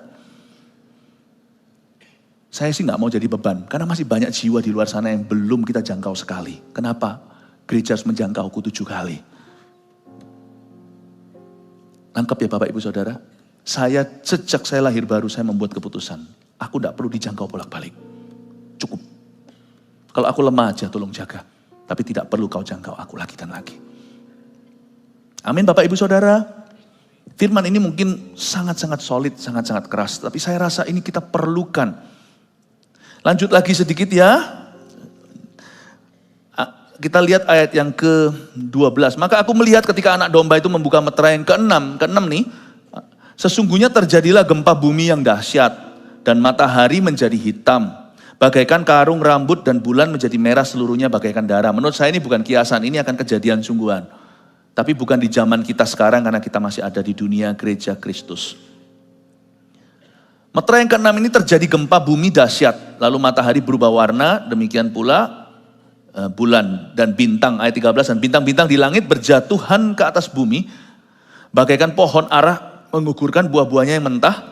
Saya sih gak mau jadi beban. Karena masih banyak jiwa di luar sana yang belum kita jangkau sekali. Kenapa? Gereja harus menjangkauku 7 kali. Nangkep ya Bapak Ibu Saudara? Sejak saya lahir baru saya membuat keputusan. Aku gak perlu dijangkau bolak-balik. Cukup. Kalau aku lemah aja tolong jaga. Tapi tidak perlu kau jangkau aku lagi dan lagi. Amin Bapak Ibu Saudara. Firman ini mungkin sangat-sangat solid, sangat-sangat keras. Tapi saya rasa ini kita perlukan. Lanjut lagi sedikit ya. Kita lihat ayat yang ke-12. Maka aku melihat ketika anak domba itu membuka meterai yang ke-6 nih. Sesungguhnya terjadilah gempa bumi yang dahsyat. Dan matahari menjadi hitam. Bagaikan karung rambut dan bulan menjadi merah seluruhnya bagaikan darah. Menurut saya ini bukan kiasan, ini akan kejadian sungguhan. Tapi bukan di zaman kita sekarang karena kita masih ada di dunia gereja Kristus. Meterai yang ke-6 ini terjadi gempa bumi dahsyat. Lalu matahari berubah warna, demikian pula bulan dan bintang. Ayat 13, dan bintang-bintang di langit berjatuhan ke atas bumi. Bagaikan pohon arah menggugurkan buah-buahnya yang mentah.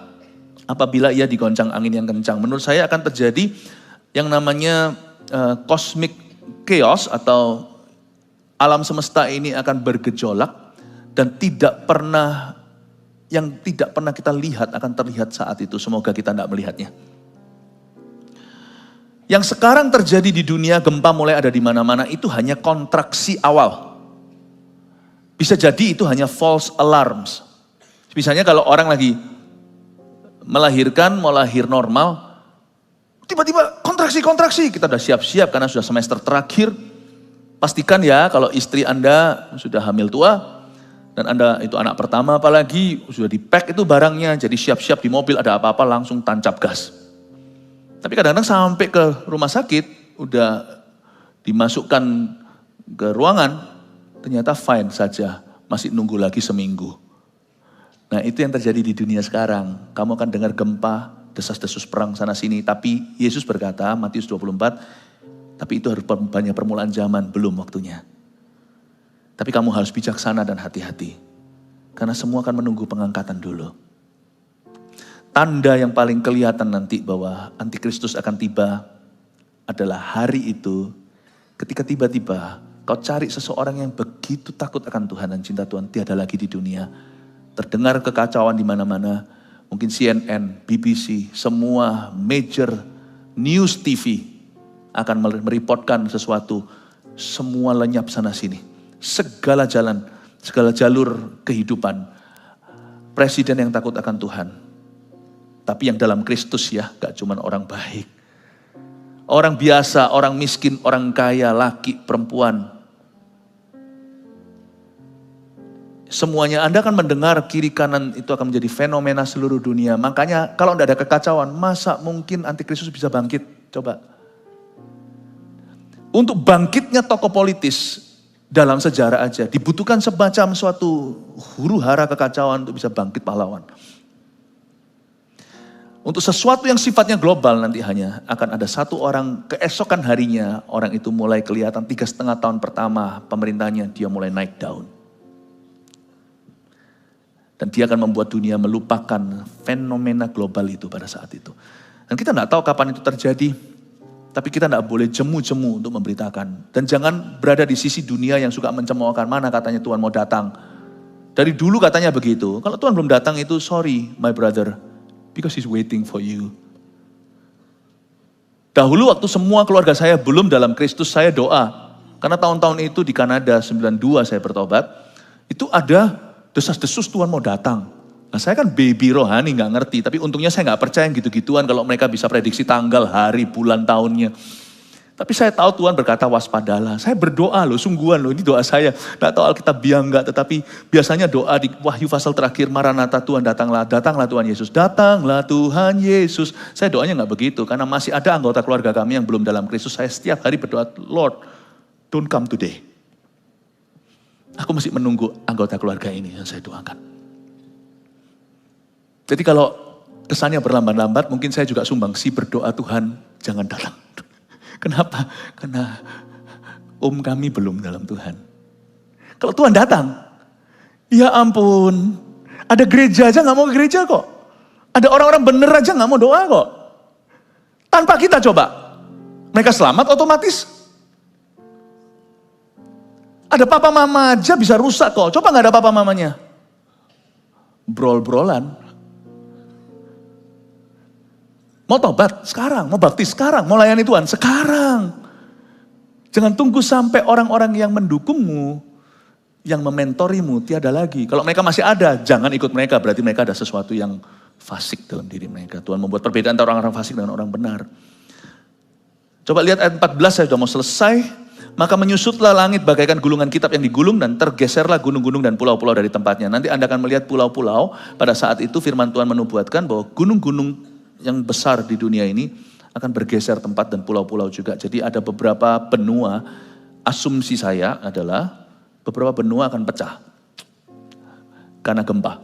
Apabila ia digoncang angin yang kencang. Menurut saya akan terjadi yang namanya cosmic chaos atau alam semesta ini akan bergejolak dan yang tidak pernah kita lihat akan terlihat saat itu. Semoga kita tidak melihatnya. Yang sekarang terjadi di dunia, gempa mulai ada di mana-mana, itu hanya kontraksi awal. Bisa jadi itu hanya false alarms. Misalnya kalau orang lagi melahirkan, mau lahir normal, tiba-tiba kontraksi, kita sudah siap-siap karena sudah semester terakhir. Pastikan ya kalau istri Anda sudah hamil tua, dan Anda itu anak pertama apalagi, sudah di-pack itu barangnya, jadi siap-siap di mobil ada apa-apa langsung tancap gas. Tapi kadang-kadang sampai ke rumah sakit, udah dimasukkan ke ruangan, ternyata fine saja, masih nunggu lagi seminggu. Nah itu yang terjadi di dunia sekarang. Kamu akan dengar gempa, desas-desus perang sana sini. Tapi Yesus berkata, Matius 24, tapi itu harus banyak permulaan zaman, belum waktunya. Tapi kamu harus bijaksana dan hati-hati. Karena semua akan menunggu pengangkatan dulu. Tanda yang paling kelihatan nanti bahwa antikristus akan tiba adalah hari itu. Ketika tiba-tiba kau cari seseorang yang begitu takut akan Tuhan dan cinta Tuhan tiada lagi di dunia. Terdengar kekacauan di mana-mana, mungkin CNN, BBC, semua major news TV akan mereportkan sesuatu, semua lenyap sana sini. Segala jalan, segala jalur kehidupan. Presiden yang takut akan Tuhan. Tapi yang dalam Kristus ya, gak cuma orang baik. Orang biasa, orang miskin, orang kaya, laki, perempuan. Semuanya Anda akan mendengar kiri kanan itu akan menjadi fenomena seluruh dunia. Makanya kalau tidak ada kekacauan, masa mungkin antikristus bisa bangkit? Coba. Untuk bangkitnya tokoh politis dalam sejarah aja, dibutuhkan semacam suatu huru hara kekacauan untuk bisa bangkit pahlawan. Untuk sesuatu yang sifatnya global nanti hanya akan ada satu orang, keesokan harinya orang itu mulai kelihatan 3,5 tahun pertama pemerintahnya dia mulai naik daun. Dan dia akan membuat dunia melupakan fenomena global itu pada saat itu. Dan kita tidak tahu kapan itu terjadi. Tapi kita tidak boleh jemu-jemu untuk memberitakan. Dan jangan berada di sisi dunia yang suka mencemoohkan, mana katanya Tuhan mau datang. Dari dulu katanya begitu. Kalau Tuhan belum datang itu, sorry my brother. Because he's waiting for you. Dahulu waktu semua keluarga saya belum dalam Kristus, saya doa. Karena tahun-tahun itu di Kanada, 92 saya bertobat. Itu ada desas-desus Tuhan mau datang. Nah saya kan baby rohani gak ngerti. Tapi untungnya saya gak percaya yang gitu-gituan kalau mereka bisa prediksi tanggal, hari, bulan, tahunnya. Tapi saya tahu Tuhan berkata waspadalah. Saya berdoa loh, sungguhan loh, ini doa saya. Gak tahu Alkitab biang gak, tetapi biasanya doa di Wahyu pasal terakhir, Maranatha Tuhan datanglah, datanglah Tuhan Yesus. Datanglah Tuhan Yesus. Saya doanya gak begitu, karena masih ada anggota keluarga kami yang belum dalam Kristus. Saya setiap hari berdoa, Lord, don't come today. Aku mesti menunggu anggota keluarga ini yang saya doakan. Jadi kalau kesannya berlambat-lambat, mungkin saya juga sumbangsi berdoa Tuhan jangan datang. Kenapa? Karena kami belum dalam Tuhan. Kalau Tuhan datang, ya ampun, ada gereja aja gak mau ke gereja kok. Ada orang-orang bener aja gak mau doa kok. Tanpa kita coba, mereka selamat otomatis. Ada papa mama aja bisa rusak kok. Coba gak ada papa mamanya. Brol-brolan. Mau tobat sekarang, mau baptis sekarang, mau layani Tuhan sekarang. Jangan tunggu sampai orang-orang yang mendukungmu, yang mementorimu tiada lagi. Kalau mereka masih ada, jangan ikut mereka. Berarti mereka ada sesuatu yang fasik dalam diri mereka. Tuhan membuat perbedaan antara orang-orang fasik dengan orang benar. Coba lihat ayat 14, saya sudah mau selesai. Maka menyusutlah langit bagaikan gulungan kitab yang digulung dan tergeserlah gunung-gunung dan pulau-pulau dari tempatnya. Nanti Anda akan melihat pulau-pulau. Pada saat itu firman Tuhan menubuatkan bahwa gunung-gunung yang besar di dunia ini akan bergeser tempat dan pulau-pulau juga. Jadi ada beberapa benua, asumsi saya adalah beberapa benua akan pecah karena gempa.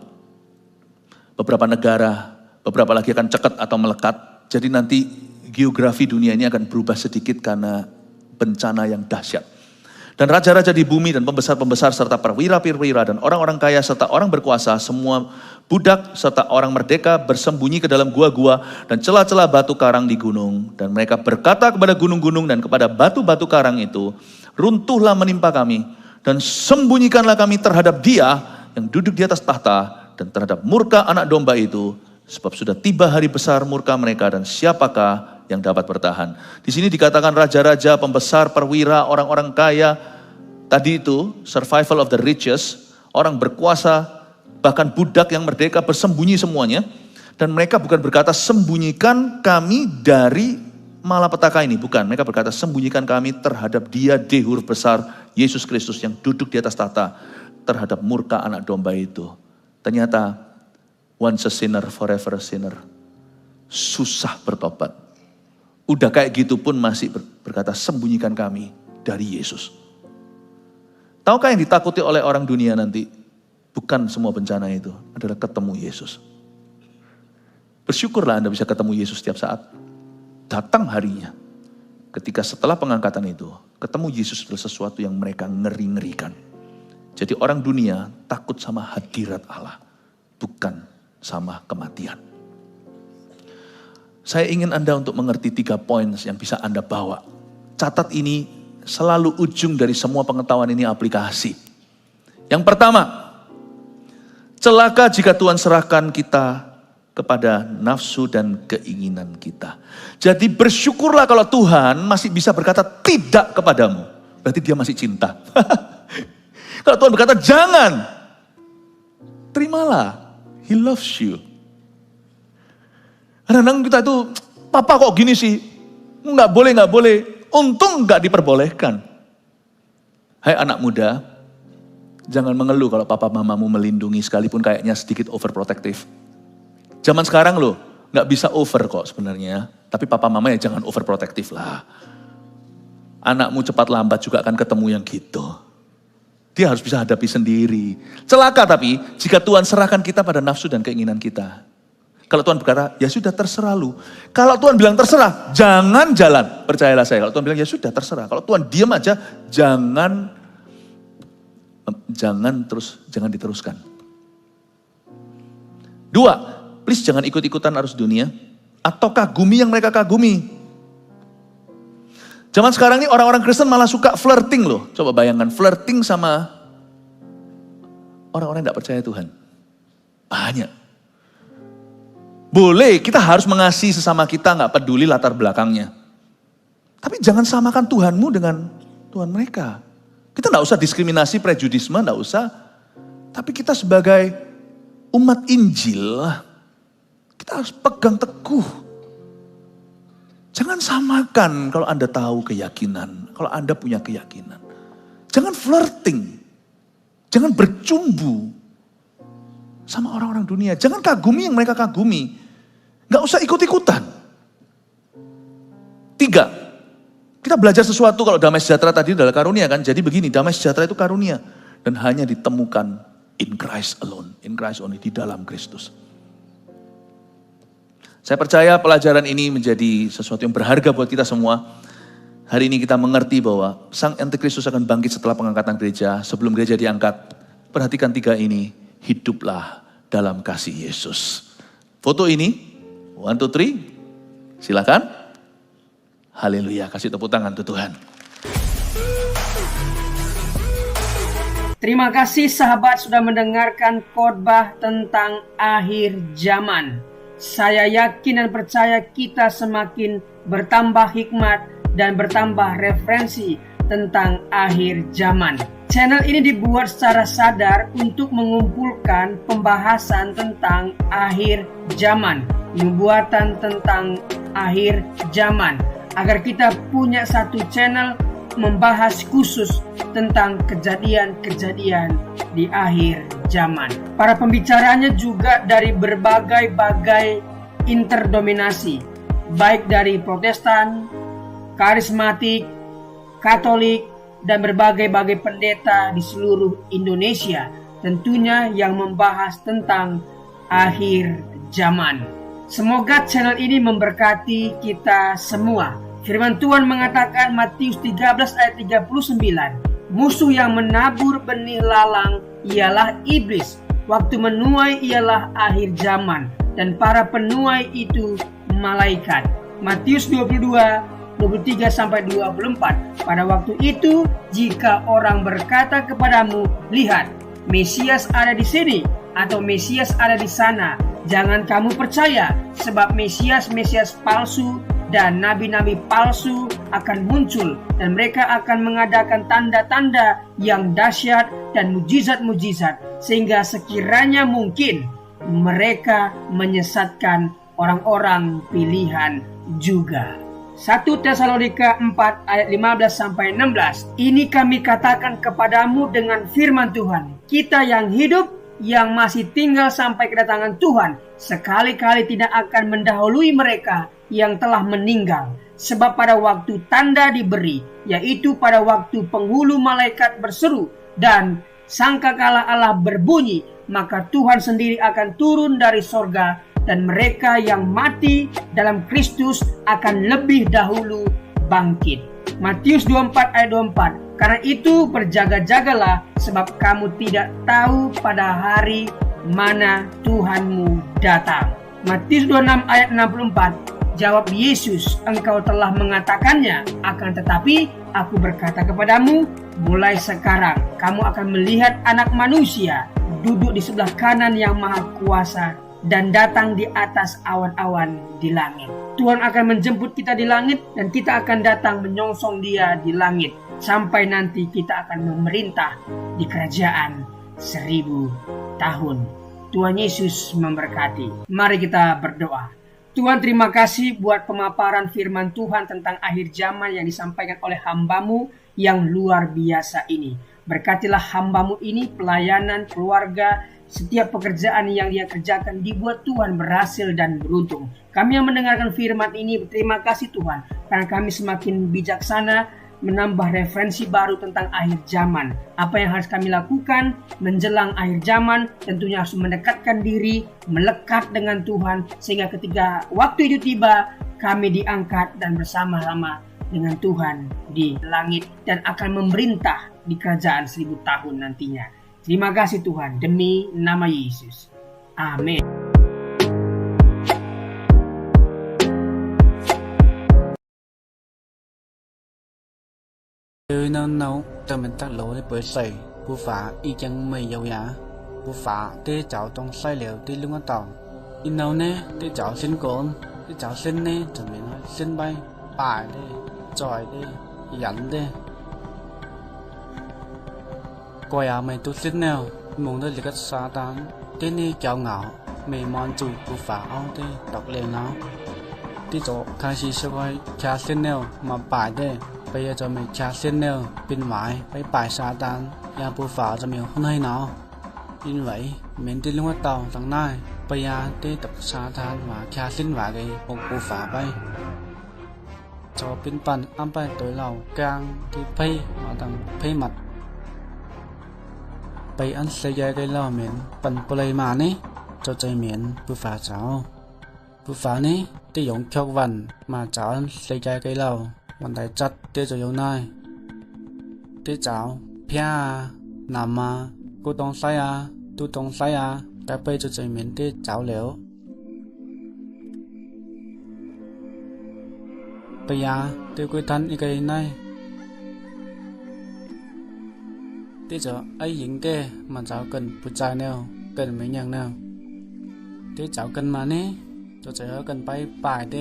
Beberapa negara, beberapa lagi akan cekat atau melekat. Jadi nanti geografi dunia ini akan berubah sedikit karena bencana yang dahsyat. Dan raja-raja di bumi dan pembesar-pembesar serta perwira-perwira dan orang-orang kaya serta orang berkuasa, semua budak serta orang merdeka bersembunyi ke dalam gua-gua dan celah-celah batu karang di gunung. Dan mereka berkata kepada gunung-gunung dan kepada batu-batu karang itu, runtuhlah menimpa kami dan sembunyikanlah kami terhadap Dia yang duduk di atas tahta dan terhadap murka anak domba itu, sebab sudah tiba hari besar murka mereka dan siapakah yang dapat bertahan. Di sini dikatakan raja-raja, pembesar, perwira, orang-orang kaya. Tadi itu survival of the richest, orang berkuasa, bahkan budak yang merdeka bersembunyi semuanya. Dan mereka bukan berkata sembunyikan kami dari malapetaka ini, bukan. Mereka berkata sembunyikan kami terhadap Dia di huruf besar Yesus Kristus yang duduk di atas tahta, terhadap murka anak domba itu. Ternyata once a sinner, forever a sinner. Susah bertobat. Udah kayak gitu pun masih berkata sembunyikan kami dari Yesus. Tahukah yang ditakuti oleh orang dunia nanti? Bukan semua bencana itu, adalah ketemu Yesus. Bersyukurlah Anda bisa ketemu Yesus setiap saat. Datang harinya. Ketika setelah pengangkatan itu, ketemu Yesus adalah sesuatu yang mereka ngeri-ngerikan. Jadi orang dunia takut sama hadirat Allah, bukan sama kematian. Saya ingin Anda untuk mengerti 3 poin yang bisa Anda bawa. Catat ini, selalu ujung dari semua pengetahuan ini aplikasi. Yang pertama, celaka jika Tuhan serahkan kita kepada nafsu dan keinginan kita. Jadi bersyukurlah kalau Tuhan masih bisa berkata tidak kepadamu. Berarti Dia masih cinta. Kalau Tuhan berkata jangan, terimalah. He loves you. Kadang-kadang kita itu, papa kok gini sih? Nggak boleh. Untung nggak diperbolehkan. Hai anak muda, jangan mengeluh kalau papa mamamu melindungi sekalipun kayaknya sedikit overprotective. Zaman sekarang loh, nggak bisa over kok sebenarnya. Tapi papa mama ya jangan overprotective lah. Anakmu cepat lambat juga akan ketemu yang gitu. Dia harus bisa hadapi sendiri. Celaka tapi jika Tuhan serahkan kita pada nafsu dan keinginan kita. Kalau Tuhan berkata, ya sudah terserah lu. Kalau Tuhan bilang terserah, jangan jalan. Percayalah saya, kalau Tuhan bilang ya sudah terserah. Kalau Tuhan diam aja, jangan diteruskan. 2, please jangan ikut-ikutan arus dunia atau kagumi yang mereka kagumi. Zaman sekarang ini orang-orang Kristen malah suka flirting loh. Coba bayangkan flirting sama orang-orang yang tidak percaya Tuhan. Banyak. Boleh, kita harus mengasihi sesama kita, gak peduli latar belakangnya. Tapi jangan samakan Tuhanmu dengan Tuhan mereka. Kita gak usah diskriminasi, prejudisme, gak usah. Tapi kita sebagai umat Injil, kita harus pegang teguh. Jangan samakan kalau Anda tahu keyakinan, kalau Anda punya keyakinan. Jangan flirting, jangan bercumbu sama orang-orang dunia. Jangan kagumi yang mereka kagumi. Gak usah ikut-ikutan. 3, kita belajar sesuatu kalau damai sejahtera tadi adalah karunia kan. Jadi begini, damai sejahtera itu karunia. Dan hanya ditemukan in Christ alone, in Christ only, di dalam Kristus. Saya percaya pelajaran ini menjadi sesuatu yang berharga buat kita semua. Hari ini kita mengerti bahwa Sang Antikristus akan bangkit setelah pengangkatan gereja. Sebelum gereja diangkat, perhatikan 3 ini. Hiduplah dalam kasih Yesus. Foto ini, 1, 2, 3. Silakan. Haleluya, kasih tepuk tangan untuk Tuhan. Terima kasih sahabat sudah mendengarkan khotbah tentang akhir zaman. Saya yakin dan percaya kita semakin bertambah hikmat dan bertambah referensi tentang akhir zaman. Channel ini dibuat secara sadar untuk mengumpulkan pembahasan tentang akhir zaman, nubuatan tentang akhir zaman, agar kita punya satu channel membahas khusus tentang kejadian-kejadian di akhir zaman. Para pembicaranya juga dari berbagai interdominasi, baik dari Protestan, karismatik, Katolik, dan berbagai pendeta di seluruh Indonesia, tentunya yang membahas tentang akhir zaman. Semoga channel ini memberkati kita semua. Firman Tuhan mengatakan Matius 13 ayat 39, musuh yang menabur benih lalang ialah iblis. Waktu menuai ialah akhir zaman, dan para penuai itu malaikat. Matius 22:23-24. Pada waktu itu, jika orang berkata kepadamu, lihat, Mesias ada di sini, atau Mesias ada di sana, jangan kamu percaya, sebab Mesias palsu dan nabi-nabi palsu akan muncul, dan mereka akan mengadakan tanda-tanda yang dahsyat dan mujizat-mujizat, sehingga sekiranya mungkin mereka menyesatkan orang-orang pilihan juga. 1 Tesalonika 4 ayat 15-16. Ini kami katakan kepadamu dengan firman Tuhan, kita yang hidup, yang masih tinggal sampai kedatangan Tuhan, sekali-kali tidak akan mendahului mereka yang telah meninggal. Sebab pada waktu tanda diberi, yaitu pada waktu penghulu malaikat berseru dan sangkakala Allah berbunyi, maka Tuhan sendiri akan turun dari sorga, dan mereka yang mati dalam Kristus akan lebih dahulu bangkit. Matius 24 ayat 24. Karena itu berjaga-jagalah, sebab kamu tidak tahu pada hari mana Tuhanmu datang. Matius 26 ayat 64. Jawab Yesus, engkau telah mengatakannya, akan tetapi aku berkata kepadamu, mulai sekarang kamu akan melihat Anak Manusia duduk di sebelah kanan yang Maha Kuasa dan datang di atas awan-awan di langit. Tuhan akan menjemput kita di langit, dan kita akan datang menyongsong Dia di langit, sampai nanti kita akan memerintah di kerajaan 1000 tahun. Tuhan Yesus memberkati. Mari kita berdoa. Tuhan, terima kasih buat pemaparan firman Tuhan tentang akhir zaman yang disampaikan oleh hamba-Mu yang luar biasa ini. Berkatilah hamba-Mu ini, pelayanan, keluarga, setiap pekerjaan yang dia kerjakan dibuat Tuhan berhasil dan beruntung. Kami yang mendengarkan firman ini berterima kasih Tuhan, karena kami semakin bijaksana menambah referensi baru tentang akhir zaman. Apa yang harus kami lakukan menjelang akhir zaman? Tentunya harus mendekatkan diri, melekat dengan Tuhan, sehingga ketika waktu itu tiba, kami diangkat dan bersama-sama dengan Tuhan di langit dan akan memerintah di kerajaan 1000 tahun nantinya. Terima kasih Tuhan, demi nama Yesus. Amin. Từ nào nào tao mình tắt lỗ để bơi sậy, bù phá y chang mày giàu giá, bù phá tê cháu trong say liều tê lưng tàu, in nào nè tê cháu xin cồn, tê cháu xin nè chuẩn bị nói xin bay, bài đi, tròi đi, dẫn đi, coi à mày tu xin nào, muốn tới lịch xa tán, tê nè cháu ngạo, mày mòn chui bù phá ao tê đọc lên nào, tê chỗ khai sĩ sẽ coi cha xin nào mà bài đi. Bây giờ cho mình trả xin nêu bên ngoài với bài sa tan và bù phá cho mình không hay nào. Như vậy mình đi luôn tàu thằng này bây giờ đi tập sa tan và trả xin vào cái một bù phá bay cho bên phần âm bay tối lầu càng thì pay mà thằng pay mặt bây ăn xây dựng cái lò mình phần play mà ní cho chơi miền bù phá cháu bù phá ní đi dùng chọc vần mà cháu ăn xây dựng cái lầuวันใดจัดเตจะอยู่ไหนเตเจ้าเพียนำมากูต้องใส่ตูต้องใส่แต่ไปจะใจเหม็นเตเจ้าเหลวไปยาเตกุยทันอีกไงไหนเตจะไอ้หญิงเตมันเจ้ากันผู้ชายแนวกันไม่ยังแนวเตเจ้ากันมานี่จะเจอกันไปป่ายเต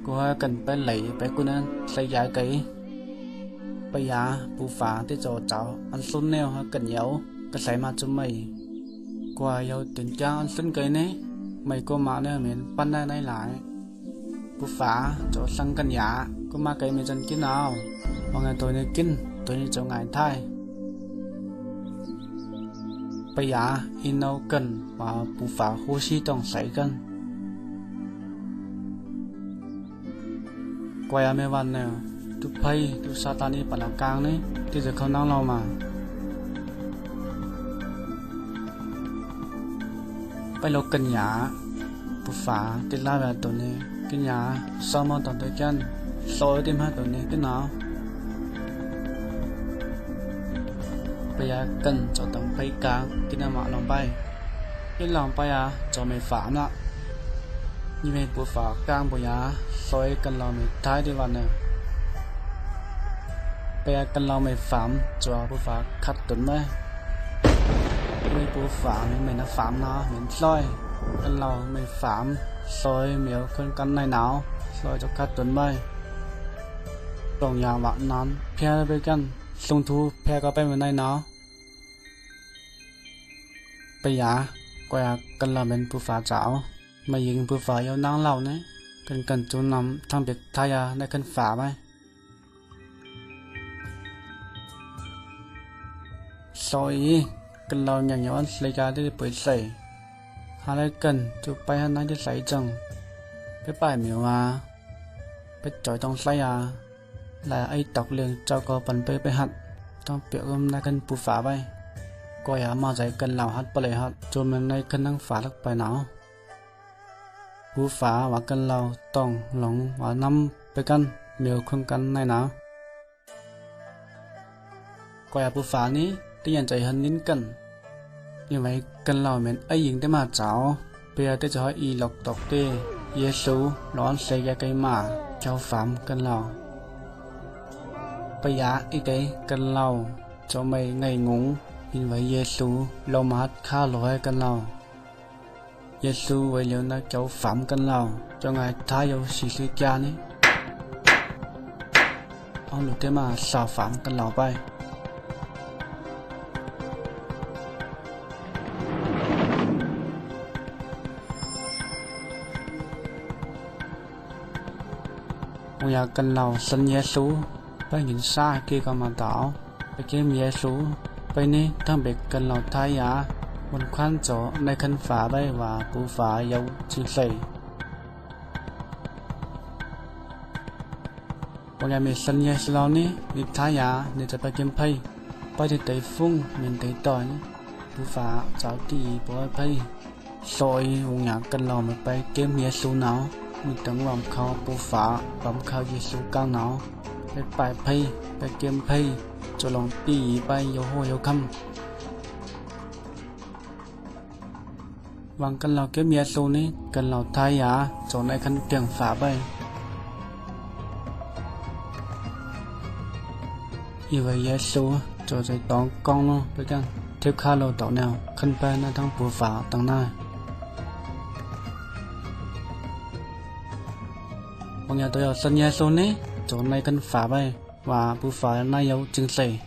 cô ha cần phải lấy phải cô nên xây giá cái bây giờ bù phá tới chỗ cháu ăn xuân neo ha cần nhậu cái xây mà cho mày qua yêu tiền cha ăn xuân cái này mày cô mà nè mình ban đây lại bù phá chỗ sang cần giá cô mà cái mình dân kiến nào mọi người tôi này kinh tôi này chỗ ngày thay bây giờ in đâu cần và bù phá hô xí trong xây cần quay mấyวันnè, tu pay tu satani pada kang ni, tuจะเขานั่งเรามาไปลกกันหยาปุฝาติดลาแบบตัวนี้กินหยาซ้อมตอนตัวกันโซ่ติมาตัวนี้กินหนาวไปยากันจะต้องไปกลางกินน้ำมันลงไปกินลงไปจะไม่ฝาละnhư vậy bố phá càng bố giá xói cần lòng mình thái đi vào nè bây giờ cần lòng mình phạm cho bố phá khát tuấn đấy như bố phá mình đã phạm nó mình xói cần lòng mình phạm xói miếu con căn này nào xói cho khát tuấn bay tổng nhà bạn nón phe với căn sung thu phe có bên này nó bây giờ quay cần lòng mình bố phá chảo màยิงผู้ฝ่ายเอานางเหล่านี้กันจูนำทำเด็กทายาในกันฝ่าไปซอยกันเราอย่างย้อนเลยการได้เปิดใส่หาอะไรกันจุไปหานั้นจะใส่จังไปป่ายเหมียวไปจ่อยต้องใส่làไอ้ตอกเลียงเจ้าก็ปั่นไปหัดต้องเปียกในกันผู้ฝ่าไปก็อย่ามาใจกันเหล่าหัดไปเลยหัดจนมันในกันนั่งฝ่าลักไปหนาวผู้ฝาว่ากันเราต้องหลงว่านำไปกันเมียวคนกันในหนาวกว่าผู้ฝานี้ที่ยันใจหันนิ้นกันnhư vậyกันเราเหมือนไอ้หญิงได้มาเจ้าเปียได้จะให้อีหลอกตอกเตเยซูร้อนเสียไกมาเจ้าฝามกันเราไปยาอีกไกกันเราเจ้าไม่ไงงงnhư vậyเยซูเรามาหัดฆ่าลอยกันเราGiêsu vậy liệu nó cháu phạm cân lao cho ngài thái yêu sĩ sư cha ní ông lục thế mà sao phạm cân lao bay ông nhà cân lao sân Giêsu bay nhìn xa kia còn mà tảoไปkiếm Giêsuไปนี่ทั้งเบ็กกันเราท้ายยาบนควันโจในคันฝาใบว่าปูฝาเยาชิใส่บางอย่างมีสัญญาสลาวนี้นิทายาเนี่ยจะไปเก็บไพ่ไปที่ไต้ฟุ้งเหมือนไต้ต่อยปูฝาเจ้าตีปล่อยไพ่ซอยบางอย่างกันเราไม่ไปเก็บเยซูหนาวมีตั้งลำเขาปูฝาลำเขาเยซูกลางหนาวไปปลายไพ่ไปเก็บไพ่จะลองตีไปโยโหโยคำวางกันเราเก็บเมียซูนี้กันเราทายาจนในคันเตียงฝาไป yêu Giêsu cho dạy đón con nó với căn theo khá lâu tổ nào khăn ba nó đang bùa phá tầng này bọn nhà tôi ở sân Giêsu này chỗ này cần phá bay và bùa phá này yếu chứng sỉ.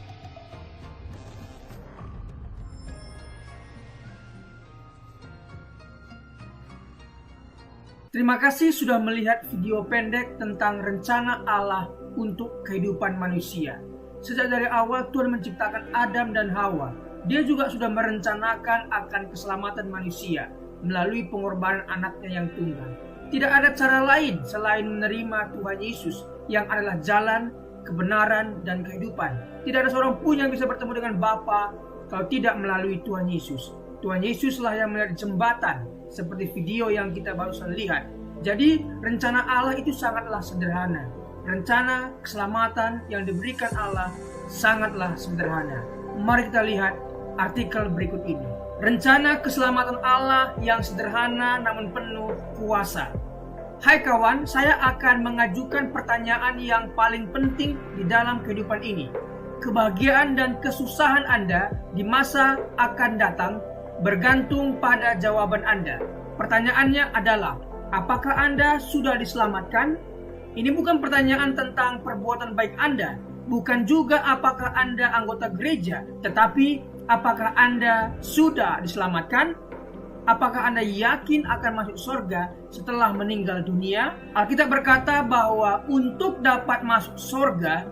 Terima kasih sudah melihat video pendek tentang rencana Allah untuk kehidupan manusia. Sejak dari awal Tuhan menciptakan Adam dan Hawa. Dia juga sudah merencanakan akan keselamatan manusia melalui pengorbanan anaknya yang tunggal. Tidak ada cara lain selain menerima Tuhan Yesus yang adalah jalan, kebenaran, dan kehidupan. Tidak ada seorang pun yang bisa bertemu dengan Bapa kalau tidak melalui Tuhan Yesus. Tuhan Yesuslah yang menjadi jembatan seperti video yang kita barusan lihat. Jadi rencana Allah itu sangatlah sederhana. Rencana keselamatan yang diberikan Allah sangatlah sederhana. Mari kita lihat artikel berikut ini. Rencana keselamatan Allah yang sederhana namun penuh kuasa. Hai kawan, saya akan mengajukan pertanyaan yang paling penting di dalam kehidupan ini. Kebahagiaan dan kesusahan Anda di masa akan datang bergantung pada jawaban Anda. Pertanyaannya adalah, apakah Anda sudah diselamatkan? Ini bukan pertanyaan tentang perbuatan baik Anda, bukan juga apakah Anda anggota gereja, tetapi apakah Anda sudah diselamatkan? Apakah Anda yakin akan masuk surga setelah meninggal dunia? Alkitab berkata bahwa untuk dapat masuk surga,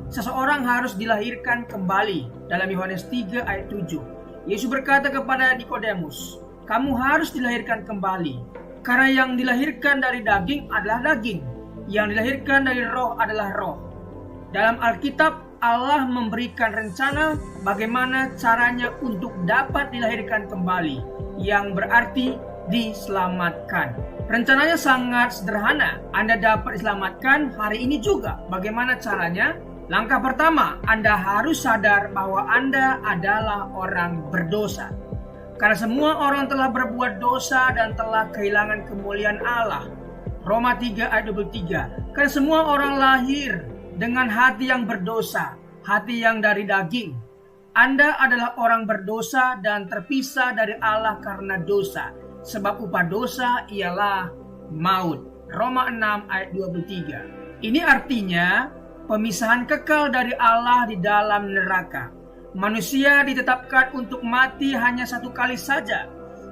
seseorang harus dilahirkan kembali. Dalam Yohanes 3 ayat 7. Yesus berkata kepada Nikodemus, kamu harus dilahirkan kembali. Karena yang dilahirkan dari daging adalah daging, yang dilahirkan dari roh adalah roh. Dalam Alkitab, Allah memberikan rencana bagaimana caranya untuk dapat dilahirkan kembali, yang berarti diselamatkan. Rencananya sangat sederhana. Anda dapat diselamatkan hari ini juga. Bagaimana caranya? Langkah pertama, Anda harus sadar bahwa Anda adalah orang berdosa. Karena semua orang telah berbuat dosa dan telah kehilangan kemuliaan Allah. Roma 3 ayat 23. Karena semua orang lahir dengan hati yang berdosa, hati yang dari daging. Anda adalah orang berdosa dan terpisah dari Allah karena dosa. Sebab upah dosa ialah maut. Roma 6 ayat 23. Ini artinya pemisahan kekal dari Allah di dalam neraka. Manusia ditetapkan untuk mati hanya satu kali saja,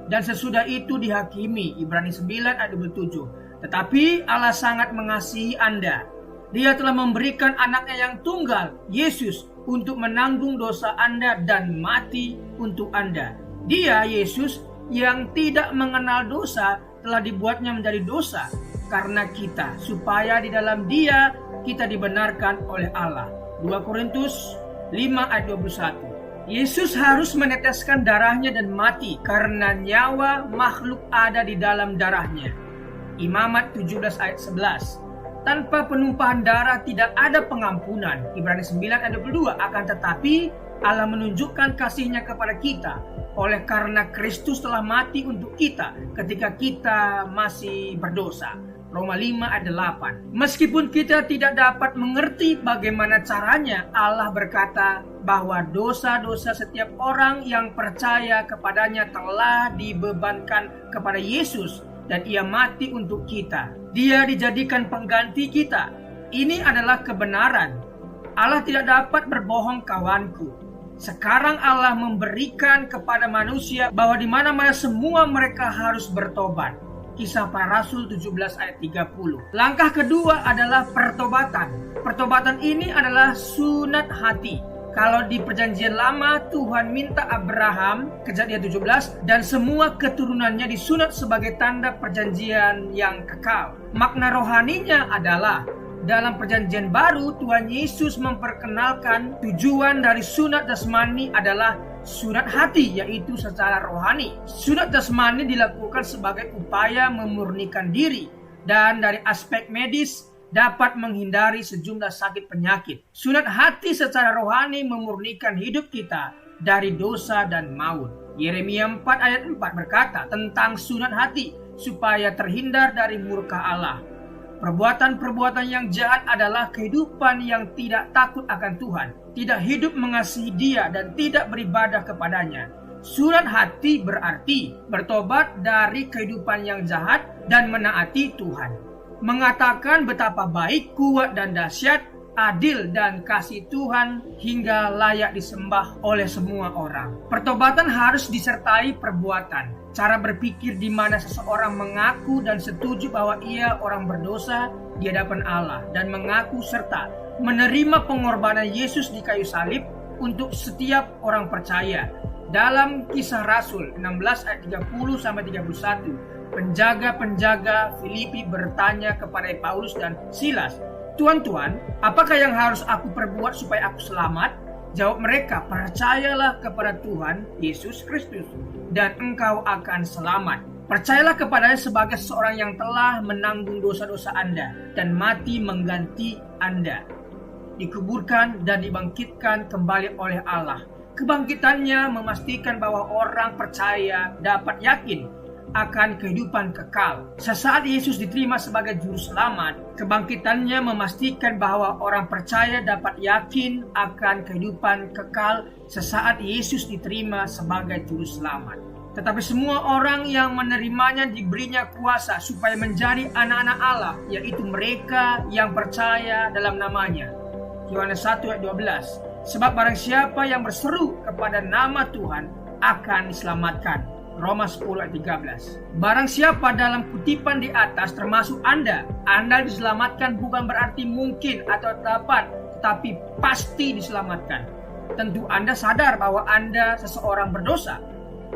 dan sesudah itu dihakimi. Ibrani 9 ayat 27. Tetapi Allah sangat mengasihi Anda. Dia telah memberikan anaknya yang tunggal, Yesus, untuk menanggung dosa Anda dan mati untuk Anda. Dia, Yesus, yang tidak mengenal dosa, telah dibuatnya menjadi dosa karena kita, supaya di dalam Dia kita dibenarkan oleh Allah. 2 Korintus 5 ayat 21. Yesus harus meneteskan darahnya dan mati karena nyawa makhluk ada di dalam darahnya. Imamat 17 ayat 11. Tanpa penumpahan darah tidak ada pengampunan. Ibrani 9 ayat 22. Akan tetapi Allah menunjukkan kasih-Nya kepada kita oleh karena Kristus telah mati untuk kita ketika kita masih berdosa. Roma 5 ayat 8. Meskipun kita tidak dapat mengerti bagaimana caranya, Allah berkata bahwa dosa-dosa setiap orang yang percaya kepadanya telah dibebankan kepada Yesus dan Ia mati untuk kita. Dia dijadikan pengganti kita. Ini adalah kebenaran. Allah tidak dapat berbohong, kawanku. Sekarang Allah memberikan kepada manusia bahwa di mana-mana semua mereka harus bertobat. Kisah Para Rasul 17 ayat 30. Langkah kedua adalah pertobatan. Pertobatan ini adalah sunat hati. Kalau di perjanjian lama Tuhan minta Abraham, Kejadian 17, dan semua keturunannya disunat sebagai tanda perjanjian yang kekal. Makna rohaninya adalah dalam perjanjian baru Tuhan Yesus memperkenalkan tujuan dari sunat jasmani adalah sunat hati, yaitu secara rohani. Sunat jasmani dilakukan sebagai upaya memurnikan diri dan dari aspek medis dapat menghindari sejumlah sakit penyakit. Sunat hati secara rohani memurnikan hidup kita dari dosa dan maut. Yeremia 4 ayat 4 berkata tentang sunat hati supaya terhindar dari murka Allah. Perbuatan-perbuatan yang jahat adalah kehidupan yang tidak takut akan Tuhan, tidak hidup mengasihi Dia, dan tidak beribadah kepadanya. Surat hati berarti bertobat dari kehidupan yang jahat dan menaati Tuhan. Mengatakan betapa baik, kuat, dan dahsyat, adil, dan kasih Tuhan hingga layak disembah oleh semua orang. Pertobatan harus disertai perbuatan. Cara berpikir di mana seseorang mengaku dan setuju bahwa ia orang berdosa di hadapan Allah dan mengaku serta menerima pengorbanan Yesus di kayu salib untuk setiap orang percaya. Dalam Kisah Rasul 16 ayat 30-31, penjaga-penjaga Filipi bertanya kepada Paulus dan Silas, "Tuan-tuan, apakah yang harus aku perbuat supaya aku selamat?" Jawab mereka, "Percayalah kepada Tuhan Yesus Kristus dan engkau akan selamat." Percayalah kepadanya sebagai seorang yang telah menanggung dosa-dosa Anda dan mati mengganti Anda, dikuburkan dan dibangkitkan kembali oleh Allah. Kebangkitannya memastikan bahwa orang percaya dapat yakin akan kehidupan kekal. Sesaat Yesus diterima sebagai juru selamat, kebangkitannya memastikan bahwa orang percaya dapat yakin akan kehidupan kekal sesaat Yesus diterima sebagai juru selamat. Tetapi semua orang yang menerimanya diberinya kuasa supaya menjadi anak-anak Allah, yaitu mereka yang percaya dalam namanya. Yohanes 1 ayat 12. Sebab barang siapa yang berseru kepada nama Tuhan akan diselamatkan. Roma 10 ayat 13. Barang siapa dalam kutipan di atas termasuk Anda diselamatkan bukan berarti mungkin atau dapat, tetapi pasti diselamatkan. Tentu Anda sadar bahwa Anda seseorang berdosa.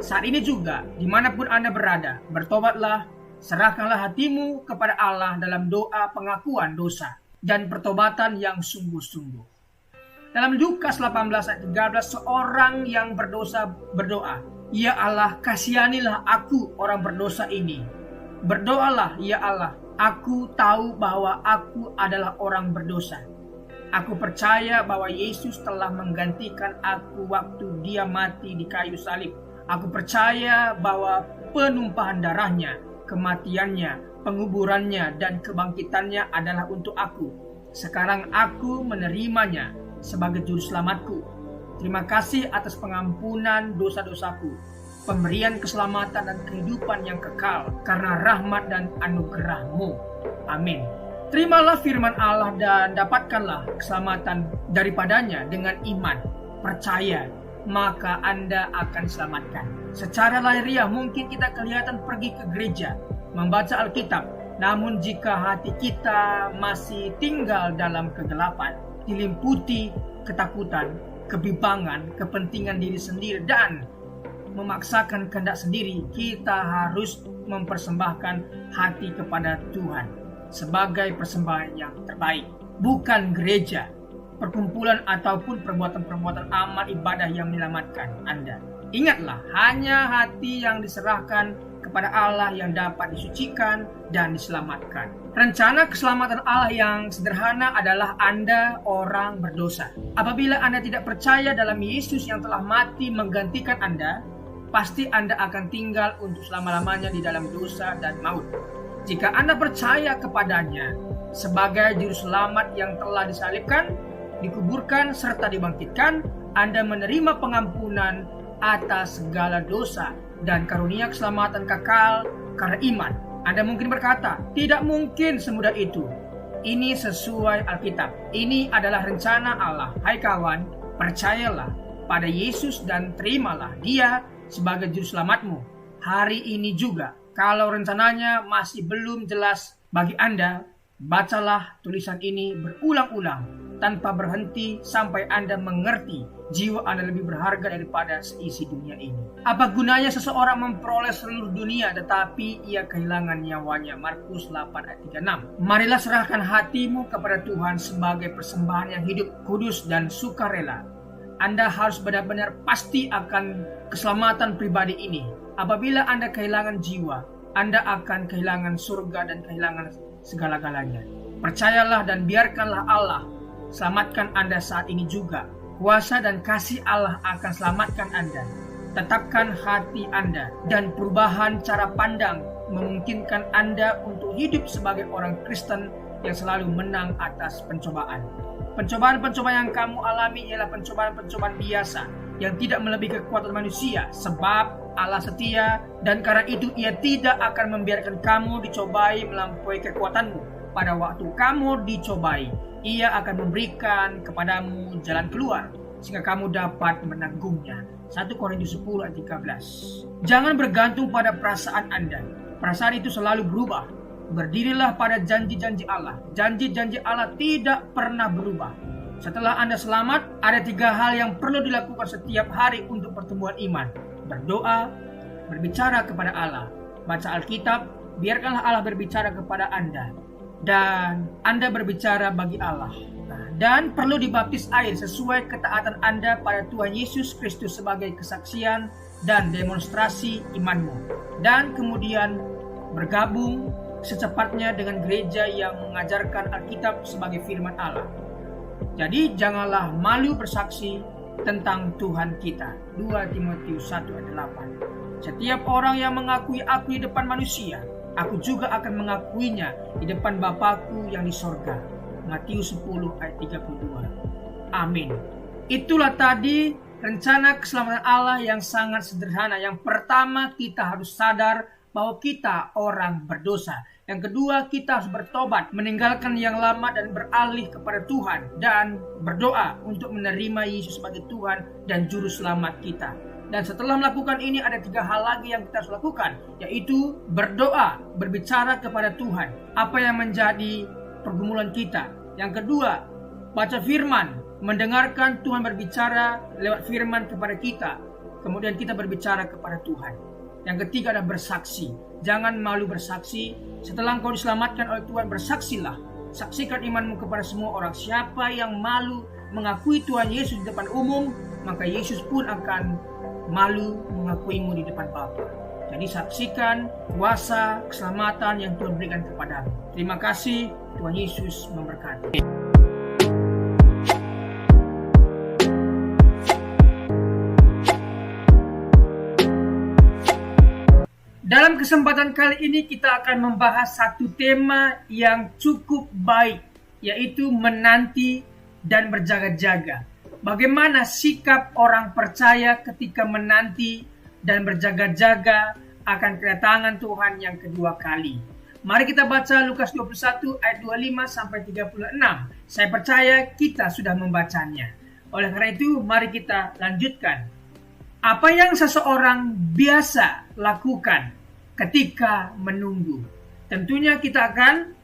Saat ini juga, dimanapun Anda berada, bertobatlah, serahkanlah hatimu kepada Allah dalam doa pengakuan dosa dan pertobatan yang sungguh-sungguh. Dalam Lukas 18 ayat 13, seorang yang berdosa berdoa, "Ya Allah, kasihanilah aku orang berdosa ini." Berdoalah, "Ya Allah, aku tahu bahwa aku adalah orang berdosa. Aku percaya bahwa Yesus telah menggantikan aku waktu Dia mati di kayu salib. Aku percaya bahwa penumpahan darahnya, kematiannya, penguburannya, dan kebangkitannya adalah untuk aku. Sekarang aku menerimanya sebagai juru selamatku. Terima kasih atas pengampunan dosa-dosaku, pemberian keselamatan dan kehidupan yang kekal karena rahmat dan anugerah-Mu. Amin." Terimalah firman Allah dan dapatkanlah keselamatan daripadanya dengan iman. Percaya, maka Anda akan diselamatkan. Secara lahiriah mungkin kita kelihatan pergi ke gereja, membaca Alkitab, namun jika hati kita masih tinggal dalam kegelapan, dilimputi ketakutan, kebimbangan, kepentingan diri sendiri, dan memaksakan kehendak sendiri, kita harus mempersembahkan hati kepada Tuhan sebagai persembahan yang terbaik. Bukan gereja, perkumpulan, ataupun perbuatan-perbuatan amal ibadah yang menyelamatkan Anda. Ingatlah, hanya hati yang diserahkan kepada Allah yang dapat disucikan dan diselamatkan. Rencana keselamatan Allah yang sederhana adalah Anda orang berdosa. Apabila Anda tidak percaya dalam Yesus yang telah mati menggantikan Anda, pasti Anda akan tinggal untuk selama-lamanya di dalam dosa dan maut. Jika Anda percaya kepadanya sebagai juru selamat yang telah disalibkan, dikuburkan, serta dibangkitkan, Anda menerima pengampunan atas segala dosa dan karunia keselamatan kekal karena iman. Anda mungkin berkata, "Tidak mungkin semudah itu." Ini sesuai Alkitab. Ini adalah rencana Allah. Hai kawan, percayalah pada Yesus dan terimalah Dia sebagai juru selamatmu. Hari ini juga, kalau rencananya masih belum jelas bagi Anda, bacalah tulisan ini berulang-ulang tanpa berhenti sampai Anda mengerti jiwa Anda lebih berharga daripada seisi dunia ini. Apa gunanya seseorang memperoleh seluruh dunia tetapi ia kehilangan nyawanya? Markus 8 ayat 36. Marilah serahkan hatimu kepada Tuhan sebagai persembahan yang hidup, kudus, dan sukarela. Anda harus benar-benar pasti akan keselamatan pribadi ini. Apabila Anda kehilangan jiwa, Anda akan kehilangan surga dan kehilangan segala-galanya. Percayalah dan biarkanlah Allah selamatkan Anda saat ini juga. Kuasa dan kasih Allah akan selamatkan Anda. Tetapkan hati Anda dan perubahan cara pandang memungkinkan Anda untuk hidup sebagai orang Kristen yang selalu menang atas pencobaan. Pencobaan-pencobaan yang kamu alami ialah pencobaan-pencobaan biasa yang tidak melebihi kekuatan manusia, sebab Allah setia dan karena itu Ia tidak akan membiarkan kamu dicobai melampaui kekuatanmu. Pada waktu kamu dicobai, Ia akan memberikan kepadamu jalan keluar sehingga kamu dapat menanggungnya. 1 Korintus 10 ayat 13. Jangan bergantung pada perasaan Anda. Perasaan itu selalu berubah. Berdirilah pada janji-janji Allah. Janji-janji Allah tidak pernah berubah. Setelah Anda selamat, ada 3 hal yang perlu dilakukan setiap hari untuk pertumbuhan iman. Berdoa, berbicara kepada Allah, baca Alkitab, biarkanlah Allah berbicara kepada Anda, dan Anda berbicara bagi Allah. Dan perlu dibaptis air sesuai ketaatan Anda pada Tuhan Yesus Kristus sebagai kesaksian dan demonstrasi imanmu. Dan kemudian bergabung secepatnya dengan gereja yang mengajarkan Alkitab sebagai firman Allah. Jadi janganlah malu bersaksi tentang Tuhan kita. 2 Timotius 1 ayat 8. Setiap orang yang mengakui aku di depan manusia, aku juga akan mengakuinya di depan Bapakku yang di sorga. Matius 10 ayat 32. Amin. Itulah tadi rencana keselamatan Allah yang sangat sederhana. Yang pertama, kita harus sadar bahwa kita orang berdosa. Yang kedua, kita harus bertobat, meninggalkan yang lama dan beralih kepada Tuhan, dan berdoa untuk menerima Yesus sebagai Tuhan dan Juru Selamat kita. Dan setelah melakukan ini, ada 3 hal lagi yang kita harus lakukan, yaitu berdoa, berbicara kepada Tuhan apa yang menjadi pergumulan kita. Yang kedua, baca firman, mendengarkan Tuhan berbicara lewat firman kepada kita. Kemudian kita berbicara kepada Tuhan. Yang ketiga adalah bersaksi. Jangan malu bersaksi. Setelah engkau diselamatkan oleh Tuhan, bersaksilah. Saksikan imanmu kepada semua orang. Siapa yang malu mengakui Tuhan Yesus di depan umum, maka Yesus pun akan malu mengakuimu di depan Bapa. Jadi saksikan kuasa keselamatan yang Tuhan berikan kepadamu. Terima kasih. Tuhan Yesus memberkati. Dalam kesempatan kali ini kita akan membahas satu tema yang cukup baik, yaitu menanti dan berjaga-jaga. Bagaimana sikap orang percaya ketika menanti dan berjaga-jaga akan kedatangan Tuhan yang kedua kali. Mari kita baca Lukas 21 ayat 25 sampai 36. Saya percaya kita sudah membacanya. Oleh karena itu, mari kita lanjutkan. Apa yang seseorang biasa lakukan ketika menunggu? Tentunya kita akan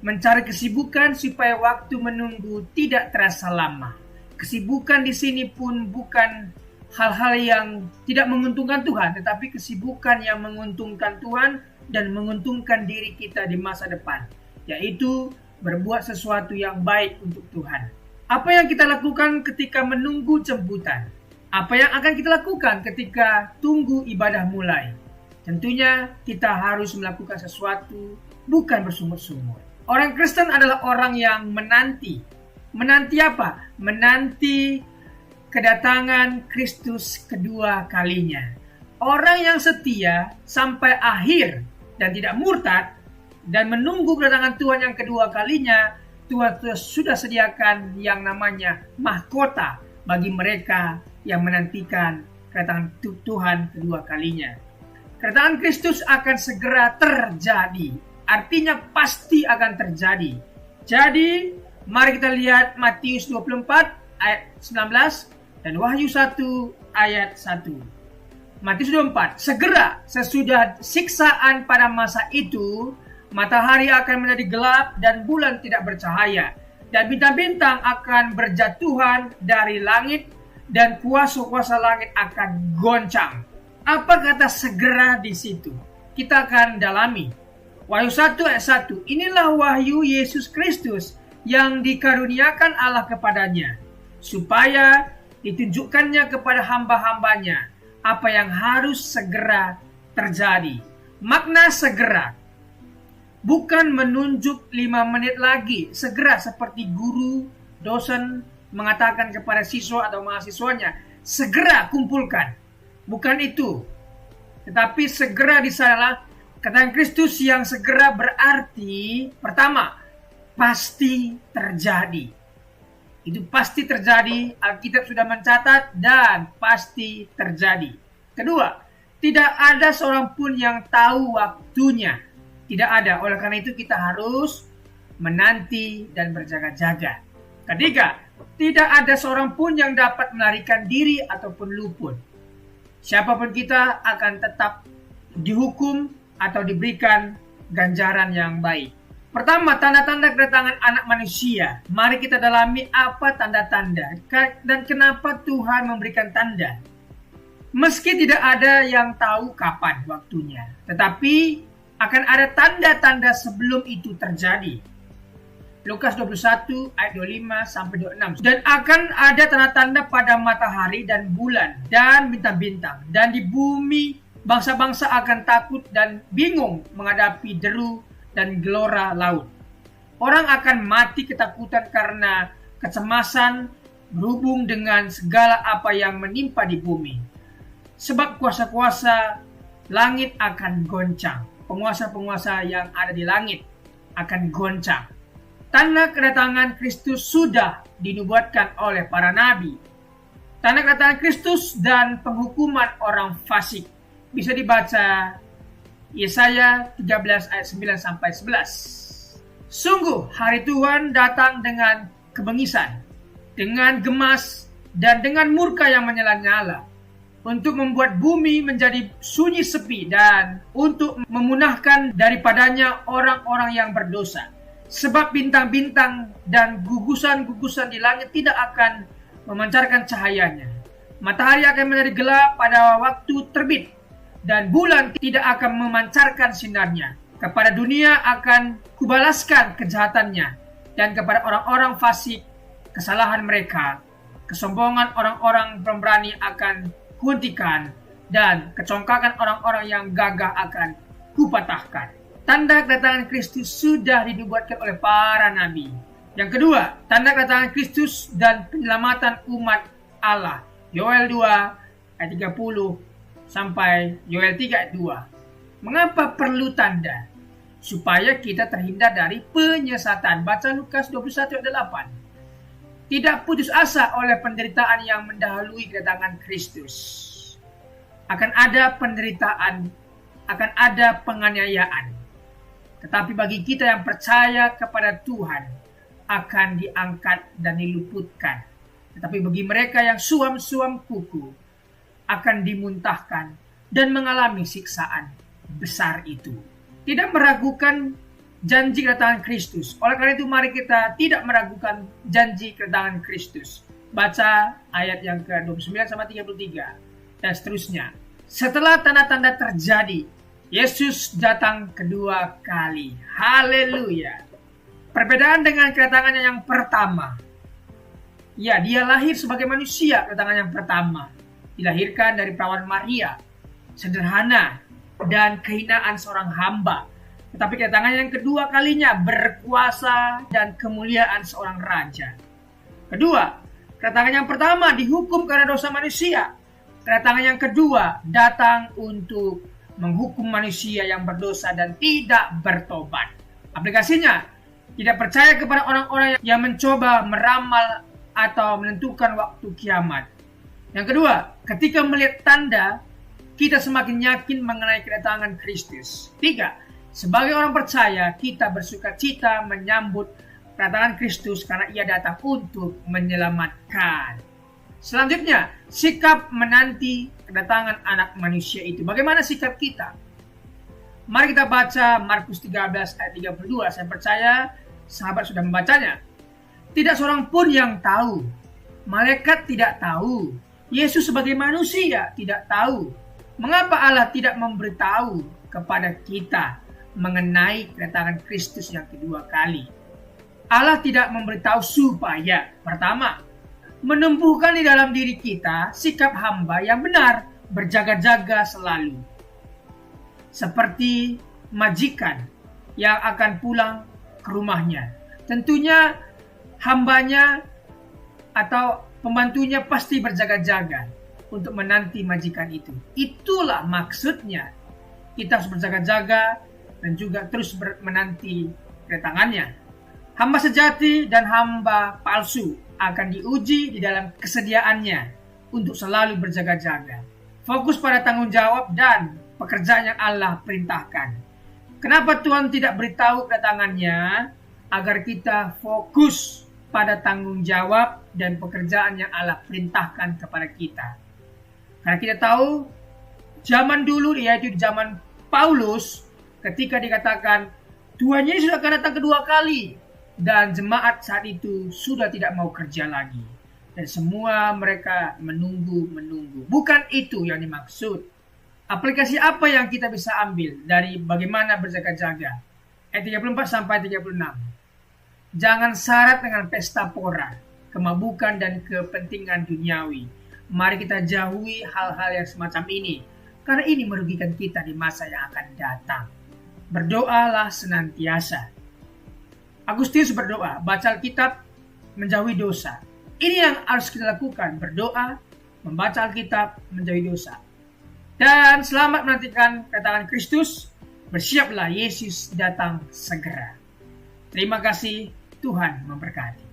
mencari kesibukan supaya waktu menunggu tidak terasa lama. Kesibukan di sini pun bukan hal-hal yang tidak menguntungkan Tuhan, tetapi kesibukan yang menguntungkan Tuhan dan menguntungkan diri kita di masa depan, yaitu berbuat sesuatu yang baik untuk Tuhan. Apa yang kita lakukan ketika menunggu jemputan? Apa yang akan kita lakukan ketika tunggu ibadah mulai? Tentunya kita harus melakukan sesuatu, bukan bersungut-sungut. Orang Kristen adalah orang yang menanti. Menanti apa? Menanti kedatangan Kristus kedua kalinya. Orang yang setia sampai akhir dan tidak murtad dan menunggu kedatangan Tuhan yang kedua kalinya, Tuhan sudah sediakan yang namanya mahkota bagi mereka yang menantikan kedatangan Tuhan kedua kalinya. Kedatangan Kristus akan segera terjadi. Artinya pasti akan terjadi. Jadi, mari kita lihat Matius 24 ayat 19 dan Wahyu 1 ayat 1. Matius 24. Segera sesudah siksaan pada masa itu, matahari akan menjadi gelap dan bulan tidak bercahaya, dan bintang-bintang akan berjatuhan dari langit dan kuasa-kuasa langit akan goncang. Apa kata segera di situ? Kita akan dalami. Wahyu 1 ayat 1. Inilah wahyu Yesus Kristus yang dikaruniakan Allah kepadanya, supaya ditunjukkannya kepada hamba-hambanya apa yang harus segera terjadi. Makna segera bukan menunjuk 5 menit lagi, segera seperti guru, dosen mengatakan kepada siswa atau mahasiswanya, segera kumpulkan. Bukan itu. Tetapi segera di sanalah Kedatangan Kristus yang segera berarti, pertama, pasti terjadi. Itu pasti terjadi, Alkitab sudah mencatat dan pasti terjadi. Kedua, tidak ada seorang pun yang tahu waktunya. Tidak ada, oleh karena itu kita harus menanti dan berjaga-jaga. Ketiga, tidak ada seorang pun yang dapat melarikan diri ataupun luput. Siapapun kita akan tetap dihukum atau diberikan ganjaran yang baik. Pertama, tanda-tanda kedatangan anak manusia. Mari kita dalami apa tanda-tanda dan kenapa Tuhan memberikan tanda. Meski tidak ada yang tahu kapan waktunya, tetapi akan ada tanda-tanda sebelum itu terjadi. Lukas 21 ayat 25 sampai 26. Dan akan ada tanda-tanda pada matahari dan bulan dan bintang-bintang. Dan di bumi bangsa-bangsa akan takut dan bingung menghadapi deru dan gelora laut. Orang akan mati ketakutan karena kecemasan berhubung dengan segala apa yang menimpa di bumi. Sebab kuasa-kuasa langit akan goncang. Penguasa-penguasa yang ada di langit akan goncang. Tanda kedatangan Kristus sudah dinubuatkan oleh para nabi. Tanda kedatangan Kristus dan penghukuman orang fasik bisa dibaca Yesaya 13 ayat 9 sampai 11. Sungguh hari Tuhan datang dengan kebengisan, dengan gemas dan dengan murka yang menyala-nyala, untuk membuat bumi menjadi sunyi sepi dan untuk memunahkan daripadanya orang-orang yang berdosa. Sebab bintang-bintang dan gugusan-gugusan di langit tidak akan memancarkan cahayanya. Matahari akan menjadi gelap pada waktu terbit, dan bulan tidak akan memancarkan sinarnya. Kepada dunia akan kubalaskan kejahatannya, dan kepada orang-orang fasik kesalahan mereka. Kesombongan orang-orang pemberani akan kuhentikan, dan kecongkakan orang-orang yang gagah akan kupatahkan. Tanda kedatangan Kristus sudah dinubuatkan oleh para nabi. Yang kedua, tanda kedatangan Kristus dan penyelamatan umat Allah. Yoel 2 ayat 30 sampai Yoel 3 ayat 2. Mengapa perlu tanda? Supaya kita terhindar dari penyesatan. Baca Lukas 21 ayat 8. Tidak putus asa oleh penderitaan yang mendahului kedatangan Kristus. Akan ada penderitaan, akan ada penganiayaan. Tetapi bagi kita yang percaya kepada Tuhan, akan diangkat dan diluputkan. Tetapi bagi mereka yang suam-suam kuku, akan dimuntahkan dan mengalami siksaan besar itu. Tidak meragukan janji kedatangan Kristus. Oleh karena itu mari kita tidak meragukan janji kedatangan Kristus. Baca ayat yang ke-29 sampai 33 dan seterusnya. Setelah tanda-tanda terjadi, Yesus datang kedua kali. Haleluya. Perbedaan dengan kedatangannya yang pertama. Ya, dia lahir sebagai manusia kedatangan yang pertama. Dilahirkan dari perawan Maria. Sederhana dan kehinaan seorang hamba. Tetapi kedatangan yang kedua kalinya berkuasa dan kemuliaan seorang raja. Kedua, kedatangan yang pertama dihukum karena dosa manusia. Kedatangan yang kedua datang untuk menghukum manusia yang berdosa dan tidak bertobat. Aplikasinya, tidak percaya kepada orang-orang yang mencoba meramal atau menentukan waktu kiamat. Yang kedua, ketika melihat tanda, kita semakin yakin mengenai kedatangan Kristus. Tiga, sebagai orang percaya, kita bersukacita menyambut kedatangan Kristus karena ia datang untuk menyelamatkan. Selanjutnya, sikap menanti kedatangan anak manusia itu. Bagaimana sikap kita? Mari kita baca Markus 13 ayat 32. Saya percaya sahabat sudah membacanya. Tidak seorang pun yang tahu. Malaikat tidak tahu. Yesus sebagai manusia tidak tahu. Mengapa Allah tidak memberitahu kepada kita mengenai kedatangan Kristus yang kedua kali? Allah tidak memberitahu supaya, pertama, menumbuhkan di dalam diri kita sikap hamba yang benar, berjaga-jaga selalu. Seperti majikan yang akan pulang ke rumahnya. Tentunya hambanya atau pembantunya pasti berjaga-jaga untuk menanti majikan itu. Itulah maksudnya Kita harus berjaga-jaga dan juga terus menanti kedatangannya. Hamba sejati dan hamba palsu akan diuji di dalam kesediaannya untuk selalu berjaga-jaga. Fokus pada tanggung jawab dan pekerjaan yang Allah perintahkan. Kenapa Tuhan tidak beritahu kedatangannya? Agar kita fokus pada tanggung jawab dan pekerjaan yang Allah perintahkan kepada kita. Karena kita tahu zaman dulu, yaitu zaman Paulus, ketika dikatakan Tuhan Yesus akan datang kedua kali, dan jemaat saat itu sudah tidak mau kerja lagi, dan semua mereka menunggu. Bukan itu yang dimaksud. Aplikasi apa yang kita bisa ambil dari bagaimana berjaga-jaga? Ayat 34 sampai 36. Jangan syarat dengan pesta pora, kemabukan dan kepentingan duniawi. Mari kita jauhi hal-hal yang semacam ini, karena ini merugikan kita di masa yang akan datang. Berdoalah senantiasa. Agustinus berdoa, baca Alkitab, menjauhi dosa. Ini yang harus kita lakukan, berdoa, membaca Alkitab, menjauhi dosa. Dan selamat menantikan kedatangan Kristus, bersiaplah Yesus datang segera. Terima kasih, Tuhan memberkati.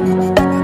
Thank you.